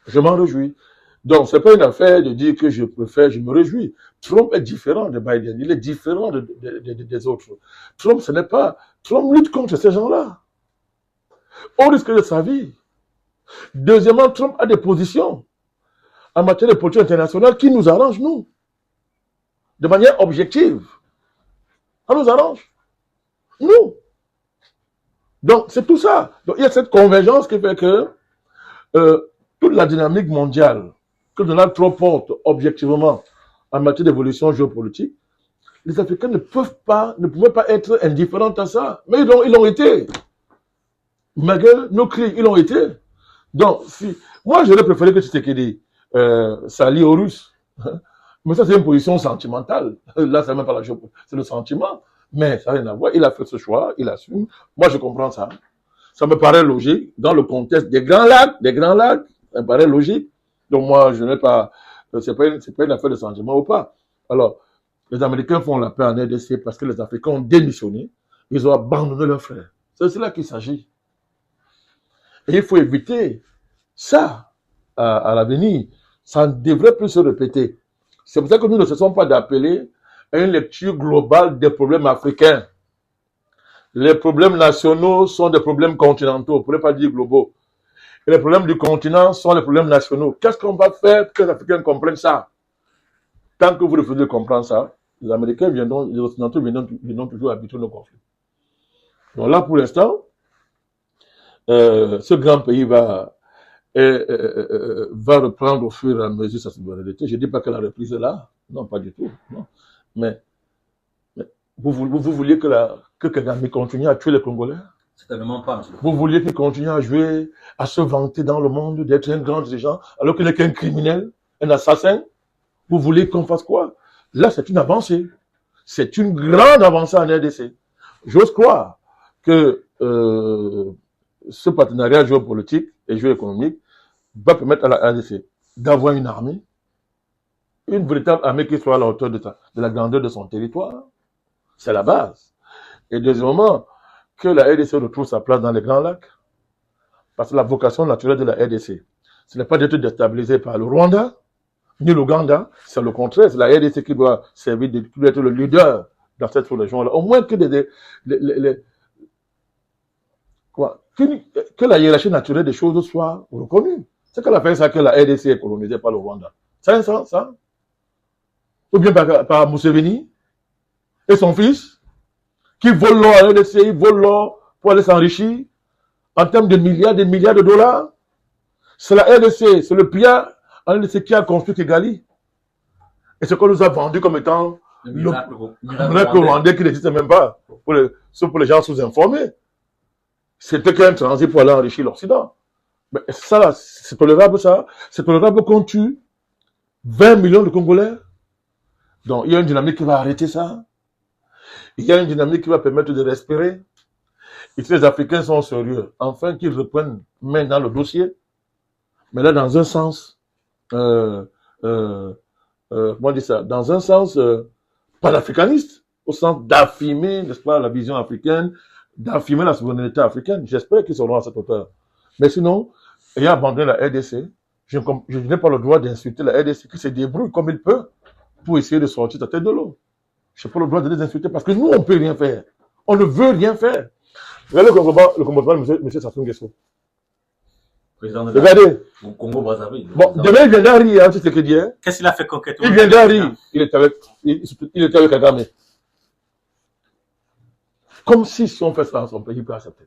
Je m'en réjouis. Donc, c'est pas une affaire de dire que je préfère, je me réjouis. Trump est différent de Biden. Il est différent des autres. Trump, ce n'est pas... Trump lutte contre ces gens-là. Au risque de sa vie. Deuxièmement, Trump a des positions en matière de politique internationale qui nous arrangent, nous. De manière objective. Ça nous arrange. Nous. Donc, c'est tout ça. Donc, il y a cette convergence qui fait que toute la dynamique mondiale que Donald Trump porte objectivement en matière d'évolution géopolitique, les Africains ne pouvaient pas être indifférents à ça. Mais ils l'ont été. Malgré nos cris, ils l'ont été. Donc, moi, j'aurais préféré que Tshisekedi s'allie aux Russes. Mais ça, c'est une position sentimentale. Là, c'est même pas la géopolitique, c'est le sentiment. Mais ça n'a rien à voir. Il a fait ce choix, il assume. Moi, je comprends ça. Ça me paraît logique. Dans le contexte des Grands Lacs, ça me paraît logique. Donc, moi, je n'ai pas... c'est pas une affaire de sentiment ou pas. Alors, les Américains font la paix en RDC parce que les Africains ont démissionné. Ils ont abandonné leurs frères. C'est de cela qu'il s'agit. Et il faut éviter ça à l'avenir. Ça ne devrait plus se répéter. C'est pour ça que nous ne cessons pas d'appeler à une lecture globale des problèmes africains. Les problèmes nationaux sont des problèmes continentaux, on ne pourrait pas dire globaux. Et les problèmes du continent sont les problèmes nationaux. Qu'est-ce qu'on va faire pour que les Africains comprennent ça? Tant que vous refusez de comprendre ça, les Américains viendront, les Occidentaux viendront toujours habituer nos conflits. Donc là, pour l'instant, ce grand pays va reprendre au fur et à mesure sa souveraineté. Je ne dis pas que la reprise est là. Non, pas du tout. Non. Mais vous vouliez que Kagame continue à tuer les Congolais? Certainement pas, monsieur. Vous vouliez qu'il continue à jouer, à se vanter dans le monde d'être un grand dirigeant, alors qu'il n'est qu'un criminel, un assassin? Vous voulez qu'on fasse quoi? Là, c'est une avancée. C'est une grande avancée en RDC. J'ose croire que ce partenariat géopolitique et géoéconomique va permettre à la RDC d'avoir une armée, une véritable armée qui soit à la hauteur de la grandeur de son territoire. C'est la base. Et deuxièmement, que la RDC retrouve sa place dans les Grands Lacs. Parce que la vocation naturelle de la RDC, ce n'est pas d'être déstabilisé par le Rwanda, ni l'Ouganda, c'est le contraire. C'est la RDC qui doit servir, qui doit être le leader dans cette région-là. Au moins que que la hiérarchie naturelle des choses soit reconnue. C'est qu'elle a fait ça que la RDC est colonisée par le Rwanda. Ça a un sens, ça? Ou bien par Museveni et son fils, qui volent l'or à la RDC, ils volent l'or pour aller s'enrichir en termes de milliards de dollars. C'est la RDC, c'est le pillard en RDC qui a construit Kigali. Et ce qu'on nous a vendu comme étant le miracle rwandais qui n'existe même pas, pour les gens sous-informés. C'était qu'un transit pour aller enrichir l'Occident. Mais ça, là, c'est tolérable, ça. C'est tolérable qu'on tue 20 millions de Congolais. Donc, il y a une dynamique qui va arrêter ça. Il y a une dynamique qui va permettre de respirer. Et si les Africains sont sérieux, enfin qu'ils reprennent main dans le dossier, mais là, dans un sens, comment on dit ça, dans un sens panafricaniste, au sens d'affirmer, n'est-ce pas, la vision africaine, d'affirmer la souveraineté africaine. J'espère qu'ils seront à cette hauteur. Mais sinon, ayant abandonné la RDC, je n'ai pas le droit d'insulter la RDC qui se débrouille comme il peut pour essayer de sortir sa tête de l'eau. Je n'ai pas le droit de les insulter parce que nous, on ne peut rien faire. On ne veut rien faire. Regardez le comportement de M. Sassou Nguesso. Regardez. Au Congo-Brazzaville. Bon, demain, il viendra rire, tu sais ce qu'il dit. Qu'est-ce qu'il a fait concrètement? Il viendra rire. Il était avec Kagame. Comme si on fait ça dans son pays, il peut accepter.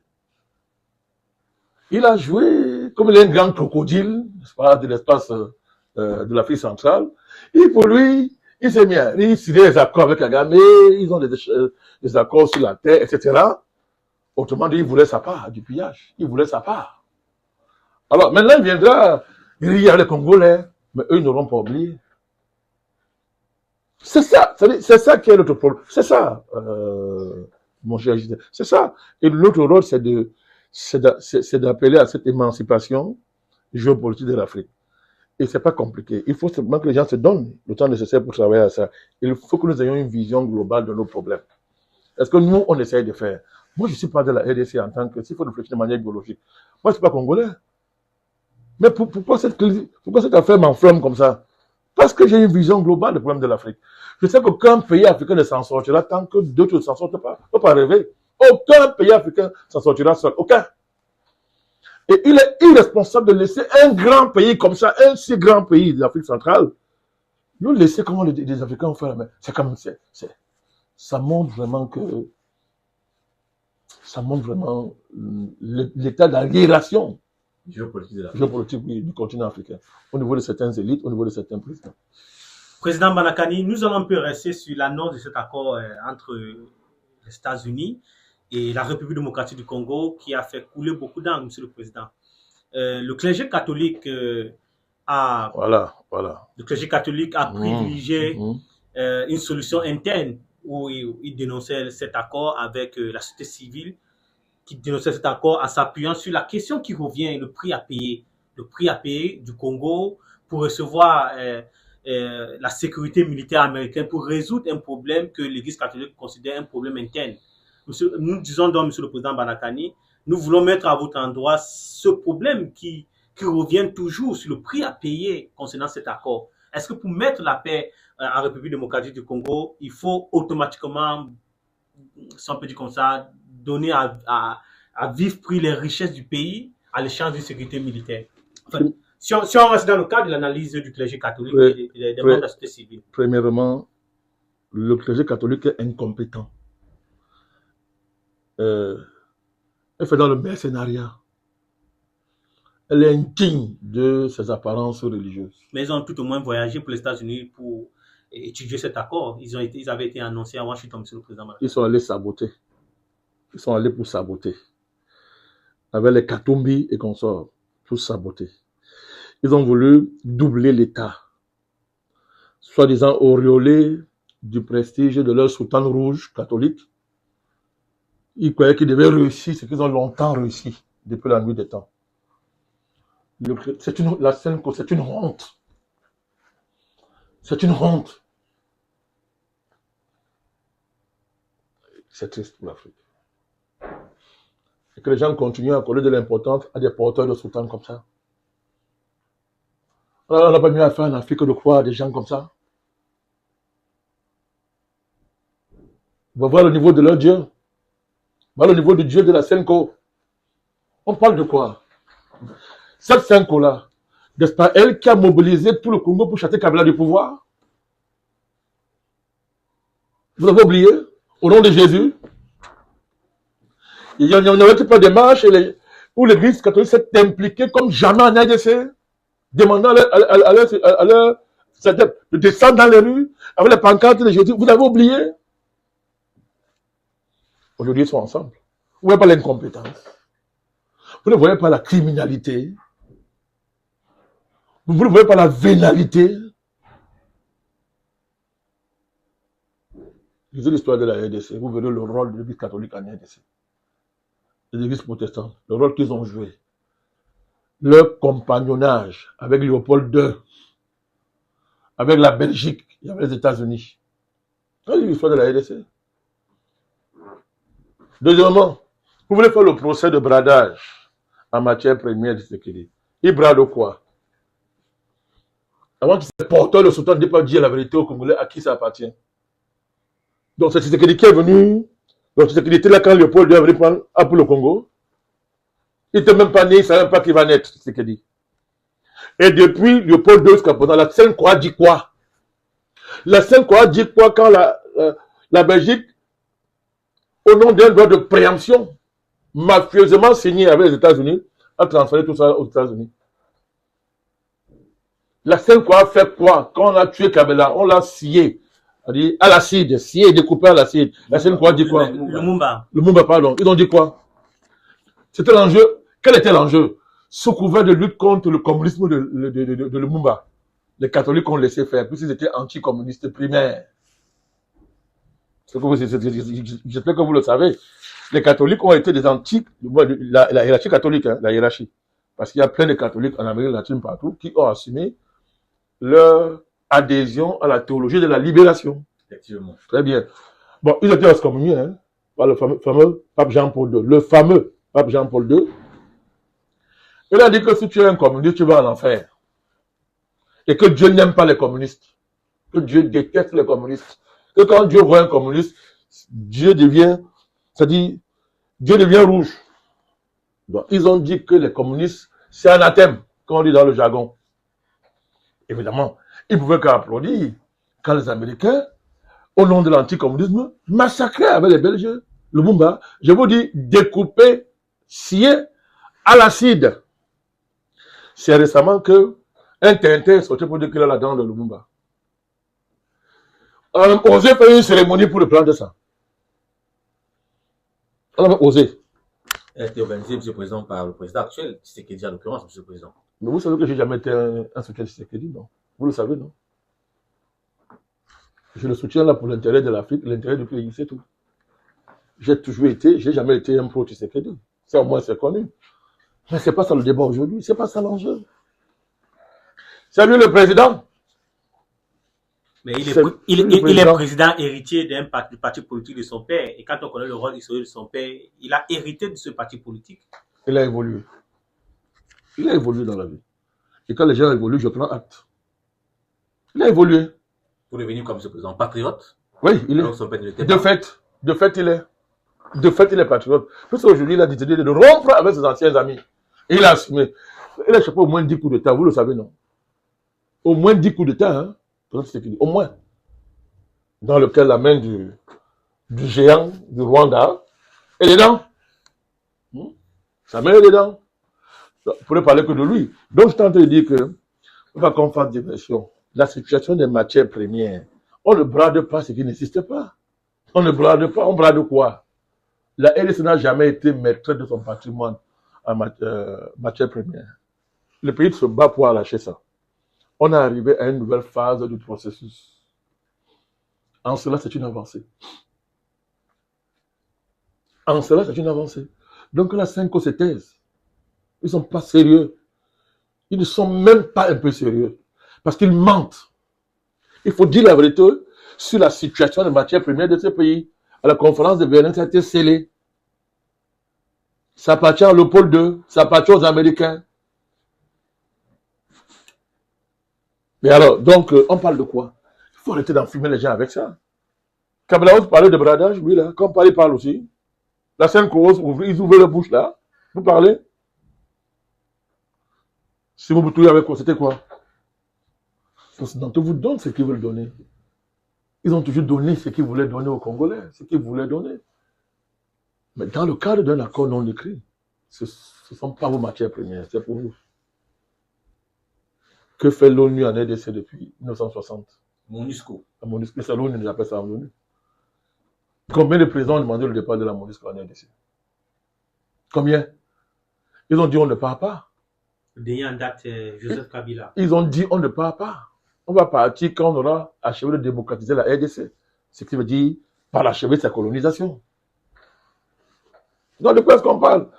Il a joué, comme il est un grand crocodile, n'est-ce pas, de l'espace de l'Afrique centrale. Et pour lui, il s'est mis à rire, il signe des accords avec Kagame, ils ont des accords sur la terre, etc. Autrement dit, il voulait sa part du pillage. Il voulait sa part. Alors, maintenant, il viendra rire avec les Congolais, mais eux, ils n'auront pas oublié. C'est ça qui est notre problème. C'est ça, mon cher Gisèle. C'est ça. Et l'autre rôle, c'est d'appeler à cette émancipation géopolitique de l'Afrique. Et c'est pas compliqué. Il faut simplement que les gens se donnent le temps nécessaire pour travailler à ça. Il faut que nous ayons une vision globale de nos problèmes. Est-ce que nous, on essaye de faire? Moi, je ne suis pas de la RDC en tant que, s'il faut réfléchir de manière biologique. Moi, je ne suis pas congolais. Mais pourquoi cette affaire m'enflamme comme ça? Parce que j'ai une vision globale des problèmes de l'Afrique. Je sais qu'aucun pays africain ne s'en sortira tant que d'autres ne s'en sortent pas. Il ne faut pas rêver. Aucun pays africain s'en sortira seul. Aucun. Et il est irresponsable de laisser un grand pays comme ça, un si grand pays de l'Afrique centrale, nous laisser comment les Africains ont fait la main. C'est comme ça montre vraiment l'état d'aliénation géopolitique du continent africain, au niveau de certaines élites, au niveau de certains présidents. Président Banakani, nous allons un peu rester sur l'annonce de cet accord entre les États-Unis et la République démocratique du Congo qui a fait couler beaucoup d'encre, Monsieur le Président. Le clergé catholique a privilégié une solution interne où il dénonçait cet accord avec la société civile, qui dénonçait cet accord en s'appuyant sur la question qui revient, le prix à payer du Congo pour recevoir la sécurité militaire américaine, pour résoudre un problème que l'Église catholique considère un problème interne. Nous disons donc, Monsieur le Président Banakani, nous voulons mettre à votre endroit ce problème qui revient toujours sur le prix à payer concernant cet accord. Est-ce que pour mettre la paix en République démocratique du Congo, il faut automatiquement, si on peut dire comme ça, donner à vif prix les richesses du pays à l'échange d'une sécurité militaire? Enfin, si on reste dans le cadre de l'analyse du clergé catholique et des membres de la société civile. Premièrement, le clergé catholique est incompétent. Elle fait dans le mercenariat. Elle est indigne de ses apparences religieuses. Mais ils ont tout au moins voyagé pour les États-Unis pour étudier cet accord. Ils avaient été annoncés à Washington, Monsieur le Président. Ils sont allés saboter. Ils sont allés pour saboter. Avec les Katumbi et consorts, pour saboter. Ils ont voulu doubler l'État. Soi-disant auréolé du prestige de leur sultan rouge catholique. Ils croyaient qu'ils devaient réussir ce qu'ils ont longtemps réussi depuis la nuit des temps. La scène, c'est une honte. C'est une honte. C'est triste pour l'Afrique. Et que les gens continuent à accorder de l'importance à des porteurs de sultans comme ça. Alors, on n'a pas mieux à faire en Afrique que de croire à des gens comme ça. On va voir le niveau de leur Dieu. On va voir le niveau du Dieu de la Senko. On parle de quoi? Cette Senko-là, n'est-ce pas elle qui a mobilisé tout le Congo pour chasser Kabila du pouvoir? Vous avez oublié? Au nom de Jésus? Il n'y avait pas de marche où l'Église catholique s'est impliquée comme jamais en RDC, demandant à leur de descendre dans les rues avec les pancartes de Jésus. Vous avez oublié? Aujourd'hui, ils sont ensemble. Vous ne voyez pas l'incompétence. Vous ne voyez pas la criminalité. Vous ne voyez pas la vénalité. Lisez l'histoire de la RDC. Vous verrez le rôle de l'Église catholique en RDC. Les églises protestantes, le rôle qu'ils ont joué. Leur compagnonnage avec Léopold II, avec la Belgique et avec les États-Unis. C'est l'histoire de la RDC. Deuxièmement, vous voulez faire le procès de bradage en matière première de sécurité. Il brade quoi? Avant qu'il soit porteur, le sultan ne dit pas dire la vérité aux Congolais à qui ça appartient. Donc c'est Tshisekedi qui est venu. Donc Tshisekedi était là quand Léopold II est venu prendre pour le Congo. Il n'était même pas né, il ne savait même pas qu'il va naître, Tshisekedi. Et depuis Léopold II jusqu'à présent, la Seine-Croix dit quoi? La Seine-Croix dit quoi quand la Belgique, au nom d'un droit de préemption, mafieusement signé avec les États-Unis, a transféré tout ça aux États-Unis? La Seine-Croix fait quoi? Quand on a tué Kabila, on l'a scié. À l'acide, scié, découpé à l'acide. La Seine-Croix dit quoi? Le Mumba. Le Mumba, pardon. Ils ont dit quoi? C'était l'enjeu. Quel était l'enjeu? Sous couvert de lutte contre le communisme de Lumumba. Les catholiques ont laissé faire, puisqu'ils étaient anticommunistes primaires. J'espère que vous le savez. Les catholiques ont été des antiques, la hiérarchie catholique, hein, la hiérarchie. Parce qu'il y a plein de catholiques en Amérique latine partout qui ont assumé leur adhésion à la théologie de la libération. Effectivement. Très bien. Bon, ils étaient excommuniés, hein, par le fameux pape Jean-Paul II. Le fameux pape Jean-Paul II. Il a dit que si tu es un communiste, tu vas en enfer. Et que Dieu n'aime pas les communistes. Que Dieu déteste les communistes. Que quand Dieu voit un communiste, Dieu devient, c'est-à-dire, Dieu devient rouge. Donc, ils ont dit que les communistes, c'est anathème, comme on dit dans le jargon. Évidemment, ils ne pouvaient qu'applaudir quand les Américains, au nom de l'anticommunisme, massacraient avec les Belges le Lumumba. Je vous dis, découpé, scié à l'acide. C'est récemment que un Tintin est sorti pour dire qu'il a la dent de Lumumba. On a osé faire une cérémonie pour le plan de sang. On a osé. Elle a été organisée, M. le Président, par le président actuel, Tshisekedi en l'occurrence, M. le Président. Mais vous savez que je n'ai jamais été un soutien de Tshisekedi, non? Vous le savez, non? Je le soutiens là pour l'intérêt de l'Afrique, l'intérêt du pays, c'est tout. J'ai toujours été, j'ai jamais été un pro Tshisekedi. Ça, au moins, c'est connu. Mais c'est pas ça le débat aujourd'hui, c'est pas ça l'enjeu. C'est lui le président. Mais il est président héritier du parti politique de son père. Et quand on connaît le rôle historique de son père, il a hérité de ce parti politique. Il a évolué. Il a évolué dans la vie. Et quand les gens évoluent, je prends acte. Il a évolué. Pour devenir comme ce président patriote. Oui, il est. De fait, il est. De fait, il est patriote. Parce qu'aujourd'hui, il a décidé de rompre avec ses anciens amis. Et il a assumé. Il a échappé au moins 10 coups d'État, vous le savez, non? Au moins 10 coups d'État, hein? Au moins. Dans lequel la main du géant du Rwanda est dedans. Sa main est dedans. On pourrait parler que de lui. Donc, je tente de dire que, on va qu'on fasse diversion. La situation des matières premières, on ne brade pas ce qui n'existe pas. On ne brade pas, on brade quoi? La RDC n'a jamais été maître de son patrimoine en matière première. Le pays se bat pour arracher ça. On est arrivé à une nouvelle phase du processus. En cela, c'est une avancée. En cela, c'est une avancée. Donc, la Senko se taise. Ils ne sont pas sérieux. Ils ne sont même pas un peu sérieux. Parce qu'ils mentent. Il faut dire la vérité sur la situation de matières premières de ce pays. À la conférence de Berlin, ça a été scellé. Ça appartient à Léopold II, ça appartient aux Américains. Mais alors, donc, on parle de quoi? Il faut arrêter d'enfumer les gens avec ça. Kabila parlait de bradage, lui là, comme Paris parle aussi. La scène cause, ils ouvrent la bouche là. Vous parlez? Si vous boutouyez avec quoi, c'était quoi? L'Occidentaux vous donnent ce qu'ils veulent donner. Ils ont toujours donné ce qu'ils voulaient donner aux Congolais, ce qu'ils voulaient donner. Mais dans le cadre d'un accord non écrit, ce ne sont pas vos matières premières, c'est pour vous. Que fait l'ONU en RDC depuis 1960? MONUSCO. La MONUSCO, c'est l'ONU, j'appelle ça l'ONU. Combien de présidents ont demandé le départ de la MONUSCO en RDC? Combien? Ils ont dit on ne part pas. Le dernier en date, Joseph Kabila. Ils ont dit on ne part pas. On va partir quand on aura achevé de démocratiser la RDC. Ce qui veut dire par achever sa colonisation. Donc de quoi est-ce qu'on parle?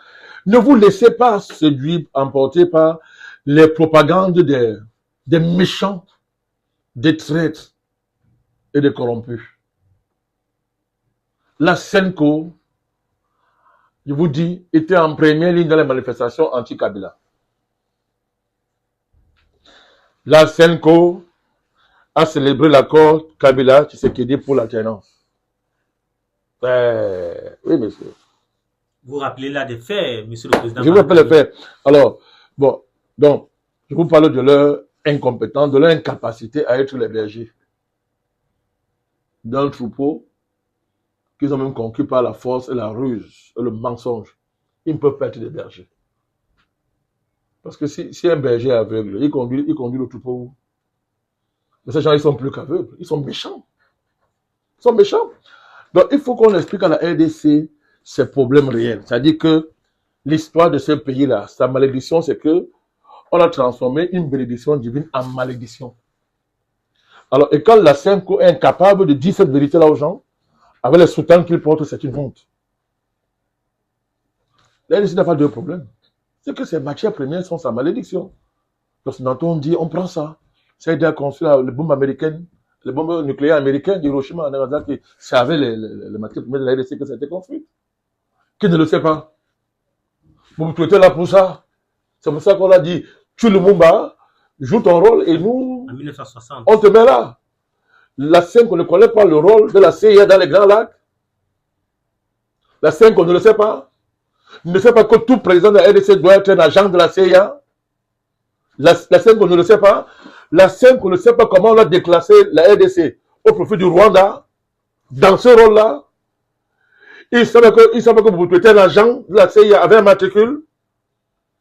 Ne vous laissez pas séduire, emporter par les propagandes des méchants, des traîtres et des corrompus. La Senko, je vous dis, était en première ligne dans les manifestations anti-Kabila. La Senko a célébré l'accord Kabila-Tshisekedi pour l'alternance. Oui, monsieur. Vous rappelez là des faits, monsieur le président. Je vous rappelle les faits. Alors, bon, donc, je vous parle de leur incompétence, de leur incapacité à être les bergers d'un troupeau qu'ils ont même conquis par la force et la ruse et le mensonge. Ils ne peuvent pas être des bergers. Parce que si un berger est aveugle, il conduit le troupeau. Mais ces gens, ils sont plus qu'aveugles. Ils sont méchants. Ils sont méchants. Donc, il faut qu'on explique à la RDC ces problèmes réels. C'est-à-dire que l'histoire de ce pays-là, sa malédiction, c'est que on a transformé une bénédiction divine en malédiction. Alors, et quand la Senko est incapable de dire cette vérité-là aux gens, avec les soutanes qu'il porte, c'est une honte. La RDC n'a pas de problème. C'est que ces matières premières sont sa malédiction. Lorsque on dit, on prend ça. Ça a aidé à construire les bombes américaines, les bombes nucléaires américaines d'Hiroshima et Nagasaki. C'est avec les matières premières de la RDC que ça a été construit. Qui ne le sait pas? Vous êtes là pour ça. C'est pour ça qu'on a dit, tue Lumumba, joue ton rôle et nous, En 1960. on te met là. La scène qu'on ne connaît pas le rôle de la CIA dans les Grands Lacs. La scène qu'on ne le sait pas. On ne sait pas que tout président de la RDC doit être un agent de la CIA. La scène qu'on ne le sait pas. La scène qu'on ne sait pas comment on a déclassé la RDC au profit du Rwanda. Dans ce rôle-là. Il savait que vous étiez un agent de la CIA avec un matricule.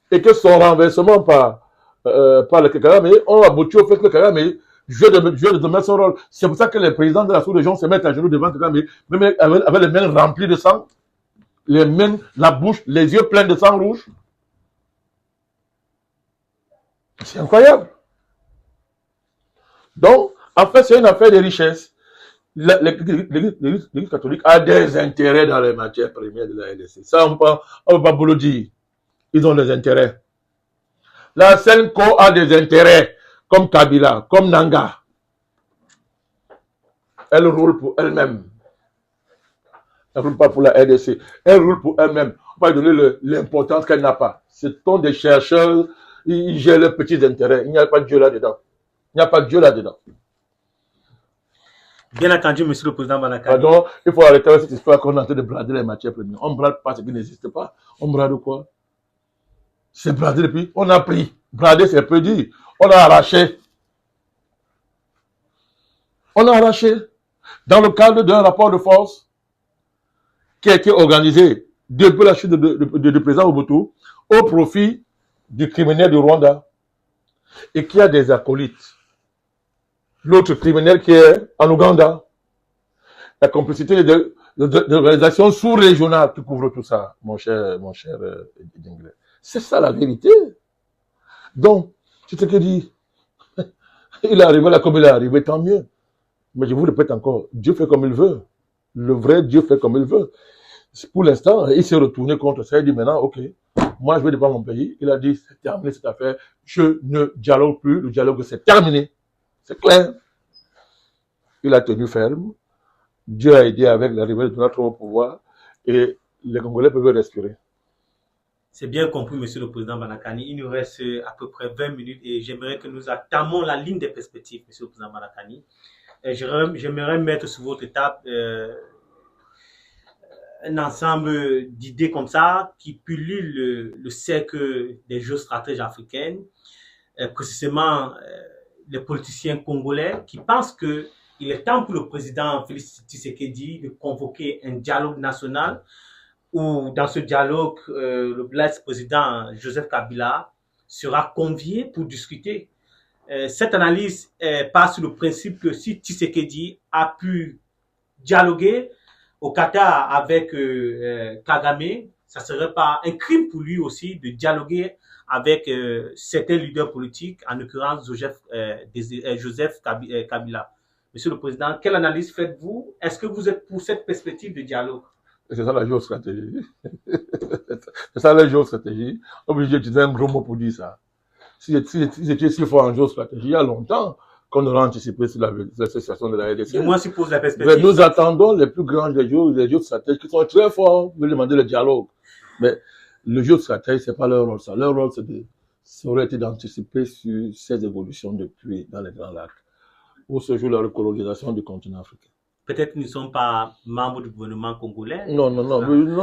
Et que son renversement par le Kagame, on a abouti au fait que le Kagame jouait de mettre son rôle. C'est pour ça que les présidents de la sous-région se mettent à genoux devant Kagame, même avec les mains remplies de sang, les mains, la bouche, les yeux pleins de sang rouge. C'est incroyable. Donc, en fait, c'est une affaire de richesse. L'Église catholique a des intérêts dans les matières premières de la RDC. Ça, on ne peut pas vous le dire. Ils ont des intérêts. La Senko a des intérêts, comme Kabila, comme Nanga. Elle roule pour elle-même. Elle ne roule pas pour la RDC. Elle roule pour elle-même. On va lui donner l'importance qu'elle n'a pas. Ce sont des chercheurs, ils gèrent leurs petits intérêts. Il n'y a pas de Dieu là-dedans. Il n'y a pas de Dieu là-dedans. Bien entendu, monsieur le président Banakani. Pardon, il faut arrêter avec cette histoire qu'on est en train de brader les matières premières. On ne brade pas ce qui n'existe pas. On brade quoi? C'est bradé depuis. On a pris. Brader, c'est peu dire. On a arraché. On a arraché. Dans le cadre d'un rapport de force qui a été organisé depuis la chute du président Mobutu au profit du criminel du Rwanda et qui a des acolytes. L'autre criminel qui est en Ouganda. La complicité de l'organisation sous-régionale qui couvre tout ça, mon cher Dingley. C'est ça la vérité. Donc, tu te dis, il est arrivé là comme il est arrivé, tant mieux. Mais je vous répète encore, Dieu fait comme il veut. Le vrai Dieu fait comme il veut. Pour l'instant, il s'est retourné contre ça. Il dit maintenant, ok, moi je vais défendre mon pays. Il a dit, c'est terminé cette affaire. Je ne dialogue plus. Le dialogue, c'est terminé. C'est clair. Il a tenu ferme. Dieu a aidé avec l'arrivée de notre au pouvoir. Et les Congolais peuvent respirer. C'est bien compris, monsieur le président Banakani. Il nous reste à peu près 20 minutes et j'aimerais que nous attamons la ligne des perspectives, monsieur le président Banakani. J'aimerais mettre sur votre table un ensemble d'idées comme ça qui pullulent le cercle des géostratèges africaines, précisément les politiciens congolais qui pensent qu'il est temps pour le président Félix Tshisekedi de convoquer un dialogue national où dans ce dialogue, le Blaise président Joseph Kabila sera convié pour discuter. Cette analyse part sur le principe que si Tshisekedi a pu dialoguer au Qatar avec Kagame, ça serait pas un crime pour lui aussi de dialoguer avec certains leaders politiques, en l'occurrence Joseph Kabila. Monsieur le Président, quelle analyse faites-vous? Est-ce que vous êtes pour cette perspective de dialogue? C'est ça la géostratégie. C'est ça la géostratégie. Obligé d'utiliser un gros mot pour dire ça. Si j'étais si fort en géostratégie, il y a longtemps qu'on aurait anticipé sur la situation de la RDC. Et moi, je pose la perspective. Mais nous attendons les plus grands des géostratèges qui sont très forts pour demander le dialogue. Mais le géostratège, c'est pas leur rôle. Ça. Leur rôle, ça aurait été d'anticiper sur ces évolutions depuis dans les Grands Lacs, où se joue la recolonisation du continent africain. Peut-être qu'ils ne sont pas membres du gouvernement congolais. Non,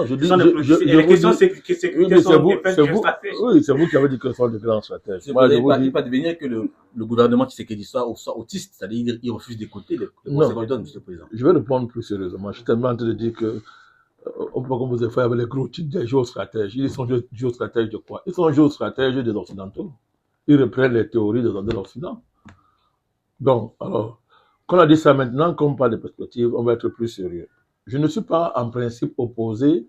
je dis... Les questions sécurité sont des stratèges. Oui, c'est vous qui avez dit que ce sont des grands stratèges. Il ne peut pas devenir que le gouvernement Tshisekedi soit autiste, c'est-à-dire qu'il refuse d'écouter les conseils qu'on donne, monsieur le président. Je vais répondre plus sérieusement. Je suis tellement en train de dire que on peut pas comme vous avez fait avec les gros titres des géostratèges. Ils sont géostratèges de quoi? Ils sont géostratèges des Occidentaux. Ils reprennent les théories de l'Occident. Donc, alors... Quand on a dit ça maintenant, comme on parle de perspective, on va être plus sérieux. Je ne suis pas en principe opposé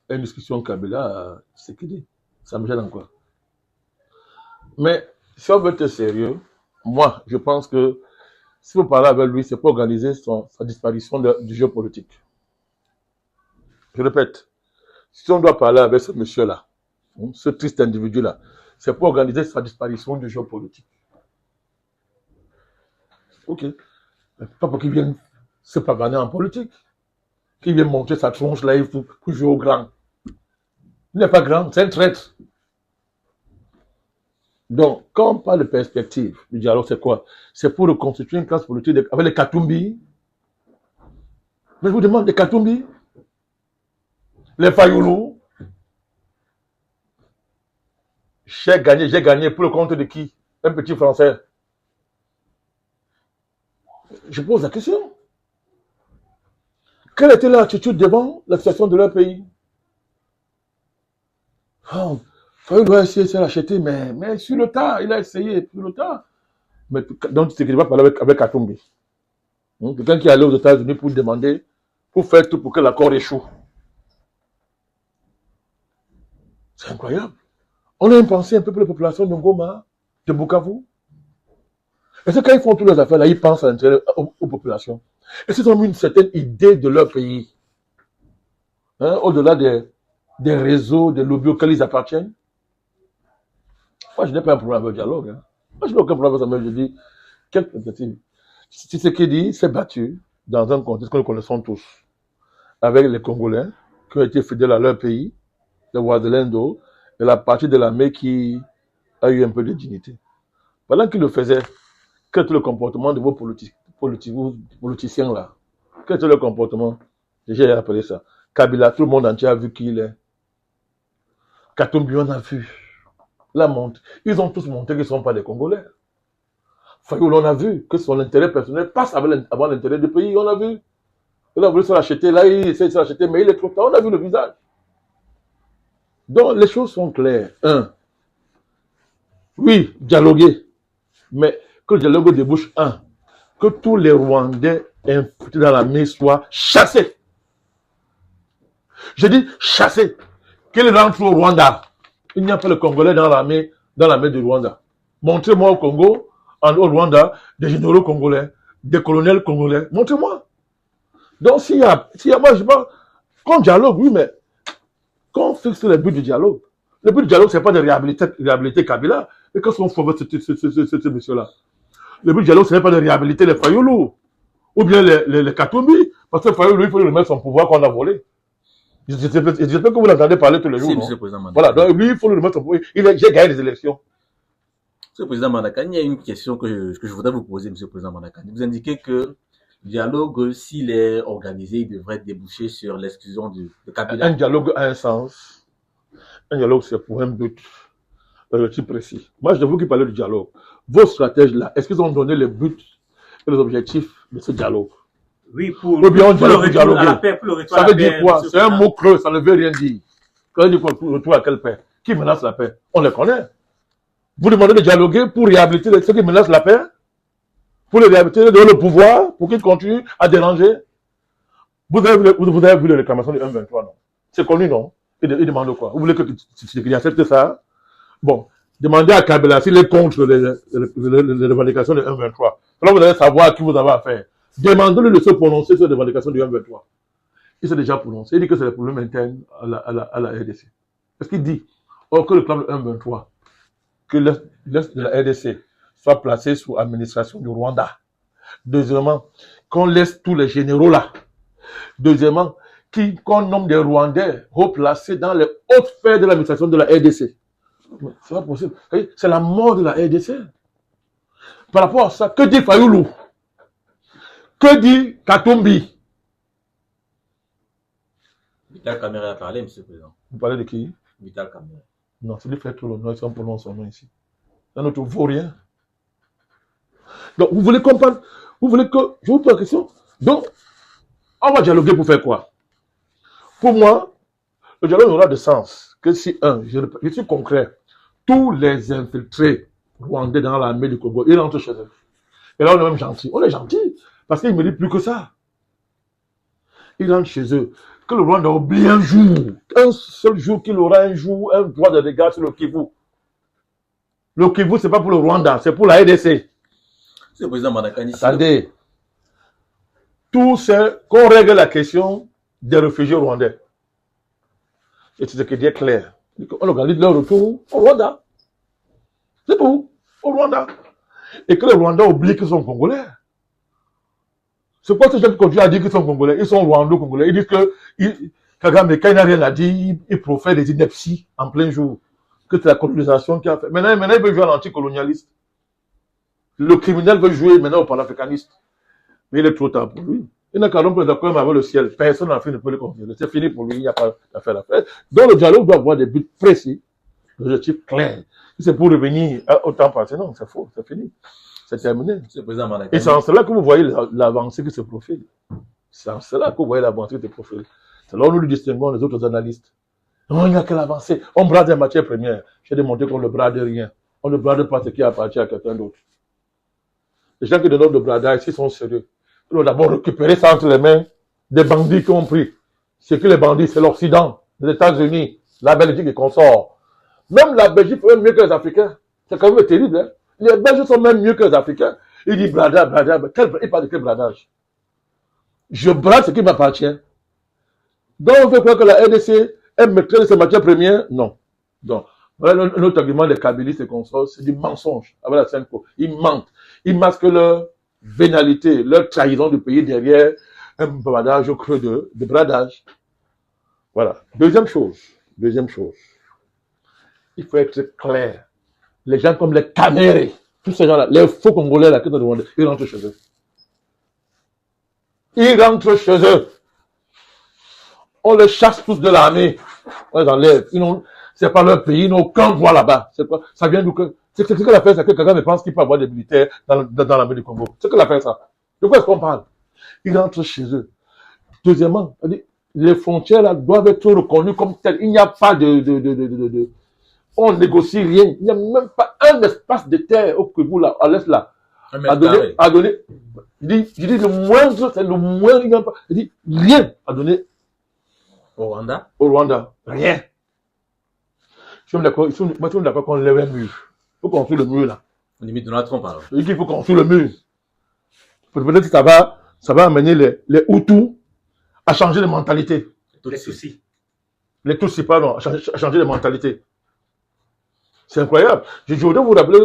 à une discussion Kabila, c'est qu'il dit. Ça me gêne encore. Mais si on veut être sérieux, moi, je pense que si vous parlez avec lui, c'est pour organiser sa disparition du jeu politique. Je répète, si on doit parler avec ce monsieur-là, ce triste individu-là, c'est pour organiser sa disparition du jeu politique. Ok. Mais pas pour qu'il vienne se pavaner en politique. Qu'il vienne montrer sa tronche là, il faut jouer au grand. Il n'est pas grand, c'est un traître. Donc, quand on parle de perspective du dialogue, c'est quoi? C'est pour reconstituer une classe politique avec les Katumbi. Mais je vous demande, les Katumbi, les Fayoulou. J'ai gagné pour le compte de qui? Un petit Français. Je pose la question. Quelle était leur attitude devant la situation de leur pays? Oh, Fayoulou a essayé de l'acheter, mais sur le tas, il a essayé, sur le tas. Mais, donc, c'est qu'il va parler avec Katumbi. Quelqu'un qui est allé aux États-Unis pour demander, pour faire tout pour que l'accord échoue. C'est incroyable. On a une pensée un peu pour la population de Ngoma, de Bukavu. Est-ce que quand ils font toutes les affaires là, ils pensent à l'intérêt aux populations? Est-ce qu'ils ont une certaine idée de leur pays? Au-delà des réseaux, des lobbies auxquels ils appartiennent? Moi, je n'ai pas un problème avec le dialogue. Moi, je n'ai aucun problème avec ça, mais je dis, quelle perspective? Si ce qu'il dit, s'est battu dans un contexte que nous connaissons tous, avec les Congolais qui ont été fidèles à leur pays, les Ouazalendo, et la partie de l'armée qui a eu un peu de dignité. Pendant qu'il le faisait, quel était le comportement de vos politiciens là? Quel était le comportement? J'ai appelé ça. Kabila, tout le monde entier a vu qui il est. Katumbi, on a vu. La montre. Ils ont tous montré qu'ils ne sont pas des Congolais. Fayoulou, on a vu que son intérêt personnel passe avant l'intérêt du pays, on a vu. Il a voulu se l'acheter, là, il essaie de se l'acheter, mais il est trop tard, on a vu le visage. Donc, les choses sont claires. Oui, dialoguer, mais que le dialogue débouche, que tous les Rwandais infiltrés dans l'armée soient chassés. Je dis chassés. Qu'ils rentrent au Rwanda. Il n'y a pas de Congolais dans l'armée du Rwanda. Montrez-moi au Congo, au Rwanda, des généraux congolais, des colonels congolais. Montrez-moi. Donc, s'il y a, moi, je pense, qu'on dialogue, oui, mais qu'on fixe le but du dialogue. Le but du dialogue, ce n'est pas de réhabiliter Kabila. Et qu'est-ce qu'on fait avec ce monsieur-là? Le but du dialogue, ce n'est pas de réhabiliter les Fayoulou. Ou bien les Katumbi. Parce que Fayoulou, il faut lui remettre son pouvoir qu'on a volé. J'espère que vous l'entendez parler tous les jours. Si, monsieur le président Mandakani. Voilà, donc lui, il faut lui remettre son pouvoir. J'ai gagné les élections. Monsieur le président Mandakani, il y a une question que je voudrais vous poser, monsieur le président Mandakani. Vous indiquez que le dialogue, s'il est organisé, il devrait déboucher sur l'exclusion de Kabila. Un dialogue a un sens. Un dialogue, c'est pour un but précis. Moi, je vous qui parlez du dialogue. Vos stratèges là, est-ce qu'ils ont donné les buts et les objectifs de ce dialogue? Oui, pour le retour à la paix, pour le retour à la paix. Ça veut dire quoi? C'est un mot creux, ça ne veut rien dire. Ça veut dire quoi? Pour le retour à quelle paix? Qui menace la paix? On les connaît. Vous demandez de dialoguer pour réhabiliter ceux qui menacent la paix? Pour les réhabiliter, de donner le pouvoir, pour qu'ils continuent à déranger? Vous avez vu les réclamations du 1-23, non? C'est connu, non? Il demande quoi? Vous voulez qu'il accepte ça? Bon, demandez à Kabila s'il est contre les revendications du 1-23. Alors vous allez savoir à qui vous avez affaire. Demandez-lui de se prononcer sur les revendications du 1-23. Il s'est déjà prononcé. Il dit que c'est le problème interne à la RDC. Parce qu'il dit, que le plan du 1-23, que l'Est de la RDC soit placé sous administration du Rwanda. Deuxièmement, qu'on laisse tous les généraux là. Deuxièmement, qu'on nomme des Rwandais replacés dans les hautes sphères de l'administration de la RDC. C'est pas possible. C'est la mort de la RDC. Par rapport à ça, que dit Fayoulou? Que dit Katumbi? Vital Kamerhe a parlé, monsieur le président. Vous parlez de qui? Vital Kamerhe. Non, c'est lui qui fait tout l'honneur, si on prononce son nom ici. Ça ne te vaut rien. Donc, vous voulez comprendre? Vous voulez que... Je vous pose la question. Donc, on va dialoguer pour faire quoi? Pour moi, le dialogue n'aura de sens que si, je suis concret, tous les infiltrés rwandais dans l'armée du Congo, ils rentrent chez eux. Et là, on est même gentil. On est gentil, parce qu'ils ne méritent plus que ça. Ils rentrent chez eux. Que le Rwanda oublie un seul jour qu'il aura un droit de regard sur le Kivu. Le Kivu, ce n'est pas pour le Rwanda, c'est pour la RDC. C'est le président Mandakani. Attendez. Tout c'est qu'on règle la question des réfugiés rwandais. et c'est ce qui est clair. On organise leur retour au Rwanda. C'est tout, au Rwanda. Et que le Rwanda oublie qu'ils sont Congolais. C'est quoi ces gens qui continuent à dire qu'ils sont Congolais? Ils sont Rwando-Congolais. Ils disent que Kagame, quand il n'a rien à dire, il profère des inepties en plein jour. Que c'est la colonisation qui a fait. Maintenant, il veut jouer à l'anticolonialiste. Le criminel veut jouer maintenant au panafricaniste. Mais il est trop tard pour lui. Il n'a qu'à rompre d'accord avec le ciel. Personne en fait ne peut le confier. C'est fini pour lui, il n'y a pas d'affaire à faire. Donc le dialogue doit avoir des buts précis, des objectifs clairs. Si c'est pour revenir au temps passé, non, c'est faux, c'est fini. C'est terminé. Et c'est en cela que vous voyez l'avancée qui se profile. C'est en cela que vous voyez l'avancée qui se profile. C'est là où nous le distinguons les autres analystes. Non, il n'y a que l'avancée. On brade des matières premières. J'ai démontré qu'on ne brade rien. On ne brade pas ce qui appartient à quelqu'un d'autre. Les gens qui donnent le bradage, ils sont sérieux. Ils ont d'abord récupéré ça entre les mains des bandits qui ont pris. C'est que les bandits, c'est l'Occident, les États-Unis, la Belgique et consorts. Même la Belgique fait mieux que les Africains. C'est quand même terrible, hein. Les Belges sont même mieux que les Africains. Ils disent bradage. Il parle de quel bradage? Je brade ce qui m'appartient. Donc, on veut croire que la RDC est maîtresse de ses matières premières? Non. Donc, voilà un autre argument des kabylistes et consorts, c'est du mensonge. Avec la Senko. Ils mentent. Ils masquent leur vénalité, leur trahison du pays derrière un bradage au creux de bradage. Voilà. Deuxième chose. Il faut être clair. Les gens comme les Camérés, tous ces gens-là, les faux Congolais là, qui sont demandés, ils rentrent chez eux. Ils rentrent chez eux. On les chasse tous de l'armée. On les enlève. C'est pas leur pays, ils n'ont aucun droit là-bas. C'est quoi? Ça vient d'où que, c'est ce que l'affaire, c'est que Kagame pense qu'il peut avoir des militaires dans l'armée du Congo. C'est que l'affaire, ça. De quoi est-ce qu'on parle? Ils rentrent chez eux. Deuxièmement, les frontières là doivent être reconnues comme telles. Il n'y a pas on négocie rien. Il n'y a même pas un espace de terre au Kivu là, à l'est là. À donner. Je dis le moindre, c'est le moindre, il n'y a pas. Je dis rien à donner. Au Rwanda? Au Rwanda. Rien. Je suis d'accord qu'on lève un mur. Il faut construire le mur là. On limite Donald Trump alors. Je dis qu'il faut construire le mur. Peut-être que ça va amener les Hutus à changer de mentalité. Les Tutsis, pardon, à changer de mentalité. C'est incroyable. Je voudrais vous rappeler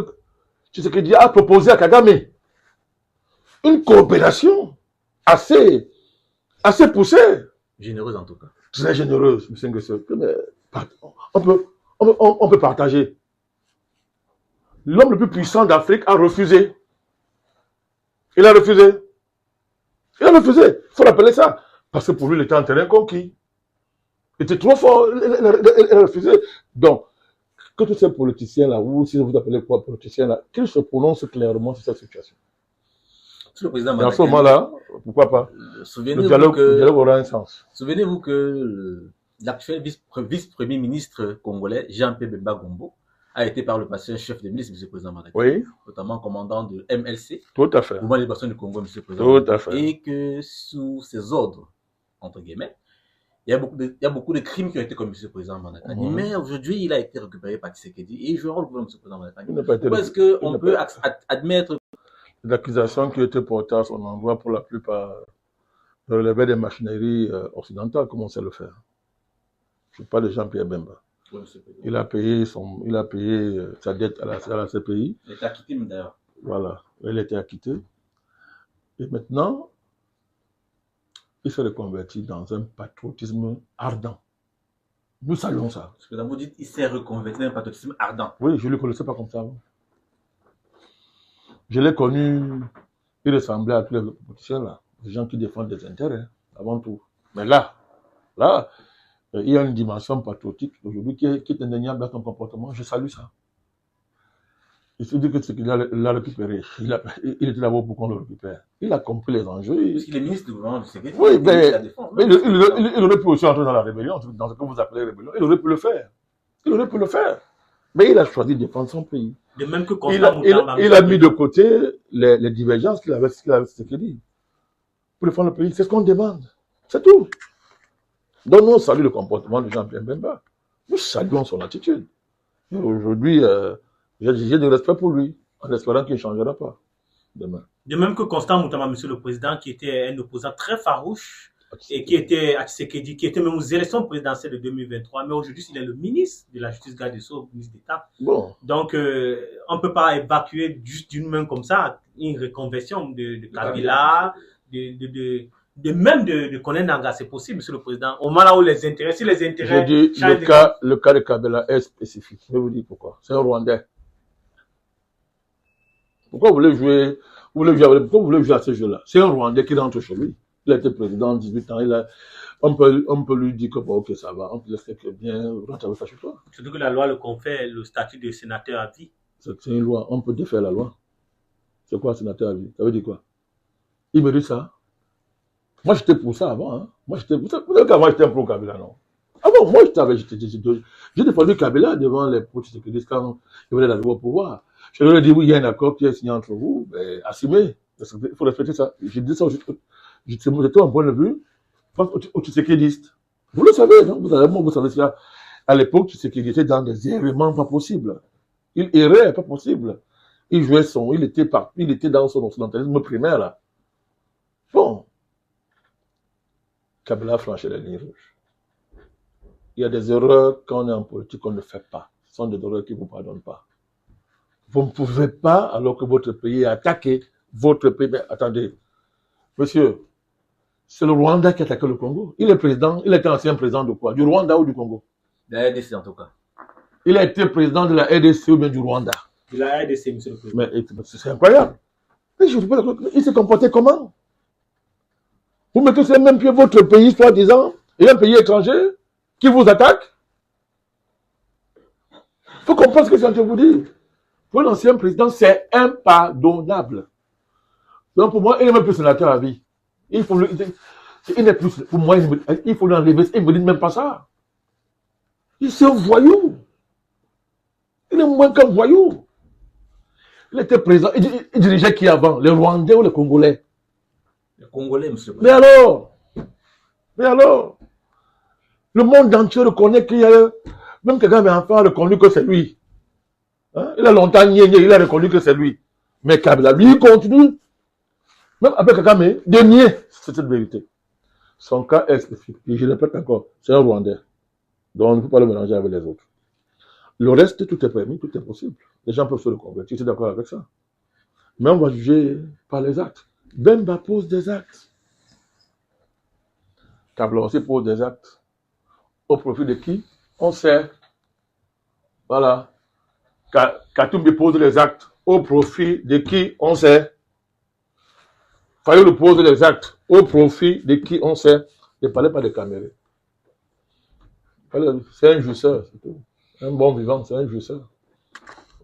que ce que Dieu a proposé à Kagame. Une coopération assez poussée. Généreuse en tout cas. Très généreuse, M. Nguesso. On peut partager. L'homme le plus puissant d'Afrique a refusé. Il a refusé. Il faut l'appeler ça. Parce que pour lui, il était en terrain conquis. Il était trop fort. Il a refusé. Donc, que tous ces politiciens-là, ou si vous appelez quoi politiciens-là, qu'ils se prononcent clairement sur cette situation. Le président dans ce moment-là, pourquoi pas? Le dialogue aura un sens. Souvenez-vous que l'actuel vice-premier ministre congolais, Jean-Pierre Bemba Gombo, a été par le passé un chef de milice, M. le Président Madaki. Oui. Notamment commandant de MLC. Tout à fait. Mouvement de libération du Congo, M. le Président. Tout à fait. Et que sous ses ordres, entre guillemets, il y a beaucoup de crimes qui ont été commis, M. le Président Madaki. Mais aujourd'hui, il a été récupéré par Tshisekedi et il jouera le gouvernement, M. le Président Madaki. Pourquoi est-ce qu'on peut admettre l'accusation qui était portée à son endroit pour la plupart relevait des machineries occidentales, comme on sait le faire. Je parle de Jean-Pierre Bemba. Oui, il a payé sa dette à la CPI. Il était acquitté d'ailleurs. Voilà, il était acquitté. Et maintenant, il se reconvertit dans un patriotisme ardent. Nous saluons ça. Ce que vous dites, il s'est reconverti dans un patriotisme ardent. Oui, je ne le connaissais pas comme ça. Je l'ai connu, il ressemblait à tous les politiciens là, des gens qui défendent des intérêts, avant tout. Mais là, il y a une dimension patriotique aujourd'hui qui est indéniable dans son comportement. Je salue ça. Il se dit que ce qu'il l'a récupéré. Il était là-bas pour qu'on le récupère. Il a compris les enjeux. Parce qu'il est ministre du gouvernement du Ségué. Oui, mais il aurait pu aussi entrer dans la rébellion, dans ce que vous appelez rébellion. Il aurait pu le faire. Mais il a choisi de défendre son pays. De même que il a mis de côté les divergences qu'il avait avec Tshisekedi pour défendre le pays. C'est ce qu'on demande. C'est tout. Donc nous saluons le comportement de Jean-Pierre Bemba. Nous saluons son attitude. Et aujourd'hui, j'ai du respect pour lui, en espérant qu'il ne changera pas demain. De même que Constant Moutama, Monsieur le Président, qui était un opposant très farouche et qui était à Tshisekedi, qui était même aux élections présidentielles de 2023, mais aujourd'hui, il est le ministre de la Justice, garde des Sceaux, ministre d'État. Bon. Donc, on ne peut pas évacuer juste d'une main comme ça une reconversion de Kabila, même de Koné Nanga, c'est possible, Monsieur le Président. Au moment là où les intérêts, si les intérêts... Je dis, le cas de Kabila est spécifique. Je vais vous dire pourquoi. C'est un Rwandais. Pourquoi vous voulez jouer, pourquoi vous voulez jouer à ce jeu-là? C'est un Rwandais qui rentre chez lui. Il a été président 18 ans. On peut lui dire que bon, ok, ça va, on peut le faire que bien, rentre avec ça chez toi. Surtout que la loi le confère le statut de sénateur à vie. C'est une loi, on peut défaire la loi. C'est quoi, sénateur à vie? Ça veut dire quoi? Il me dit ça. Moi, j'étais pour ça avant. Hein. Moi, j'étais pour ça. Vous savez qu'avant, j'étais pro Kabila, non? Avant, moi, j'ai défendu Kabila devant les pro-Tshisekedi quand il venait d'arriver au pouvoir. Je leur ai dit, oui, il y a un accord qui est signé entre vous, ben, assumez. Il faut respecter ça. J'ai dit ça, j'étais en point de vue aux Tshisekidistes. Vous le savez, non? Vous savez ça. À l'époque, Tshisekedi était dans des errements pas possibles. Il errait, pas possible. Il jouait il était dans son occidentalisme primaire, là. Bon. Kabila franchit la ligne rouge. Il y a des erreurs quand on est en politique qu'on ne fait pas. Ce sont des erreurs qui ne vous pardonnent pas. Vous ne pouvez pas, alors que votre pays est attaqué, votre pays... Mais attendez, monsieur, c'est le Rwanda qui a attaqué le Congo. Il est président, il était ancien président de quoi? Du Rwanda ou du Congo? De la RDC en tout cas. Il a été président de la RDC ou bien du Rwanda? De la RDC, monsieur le président. Mais c'est incroyable. Mais je ne sais pas, il s'est comporté comment? Vous mettez sur le même pied votre pays, soi-disant, et un pays étranger qui vous attaque? Il faut comprendre ce que je suis en train de vous dire. Pour l'ancien président, c'est impardonnable. Donc pour moi, il n'est même plus sénateur à vie. Il n'est plus, pour moi, il faut l'enlever. Il ne me dit même pas ça. C'est un voyou. Il est moins qu'un voyou. Il était président. Il dirigeait qui avant? Les Rwandais ou les Congolais? Les Congolais, monsieur le président. Mais alors? Le monde entier reconnaît qu'il y a... Même quelqu'un mais enfant a reconnu que c'est lui. Hein? Il a longtemps nié, il a reconnu que c'est lui. Mais Kabila, lui, il continue. Même avec Kagame, de nier cette vérité. Son cas est spécifique. Et je le répète encore, c'est un Rwandais. Donc on ne peut pas le mélanger avec les autres. Le reste, tout est permis, tout est possible. Les gens peuvent se le convertir, je suis d'accord avec ça. Mais on va juger par les actes. Bemba pose des actes. Kabila aussi pose des actes. Au profit de qui? On sait. Voilà. Katumbi pose les actes. Au profit de qui? On sait. Fayulu pose les actes. Au profit de qui? On sait. Ne parlez pas de Cameroun. C'est un jouisseur, c'est tout. Un bon vivant, c'est un jouisseur.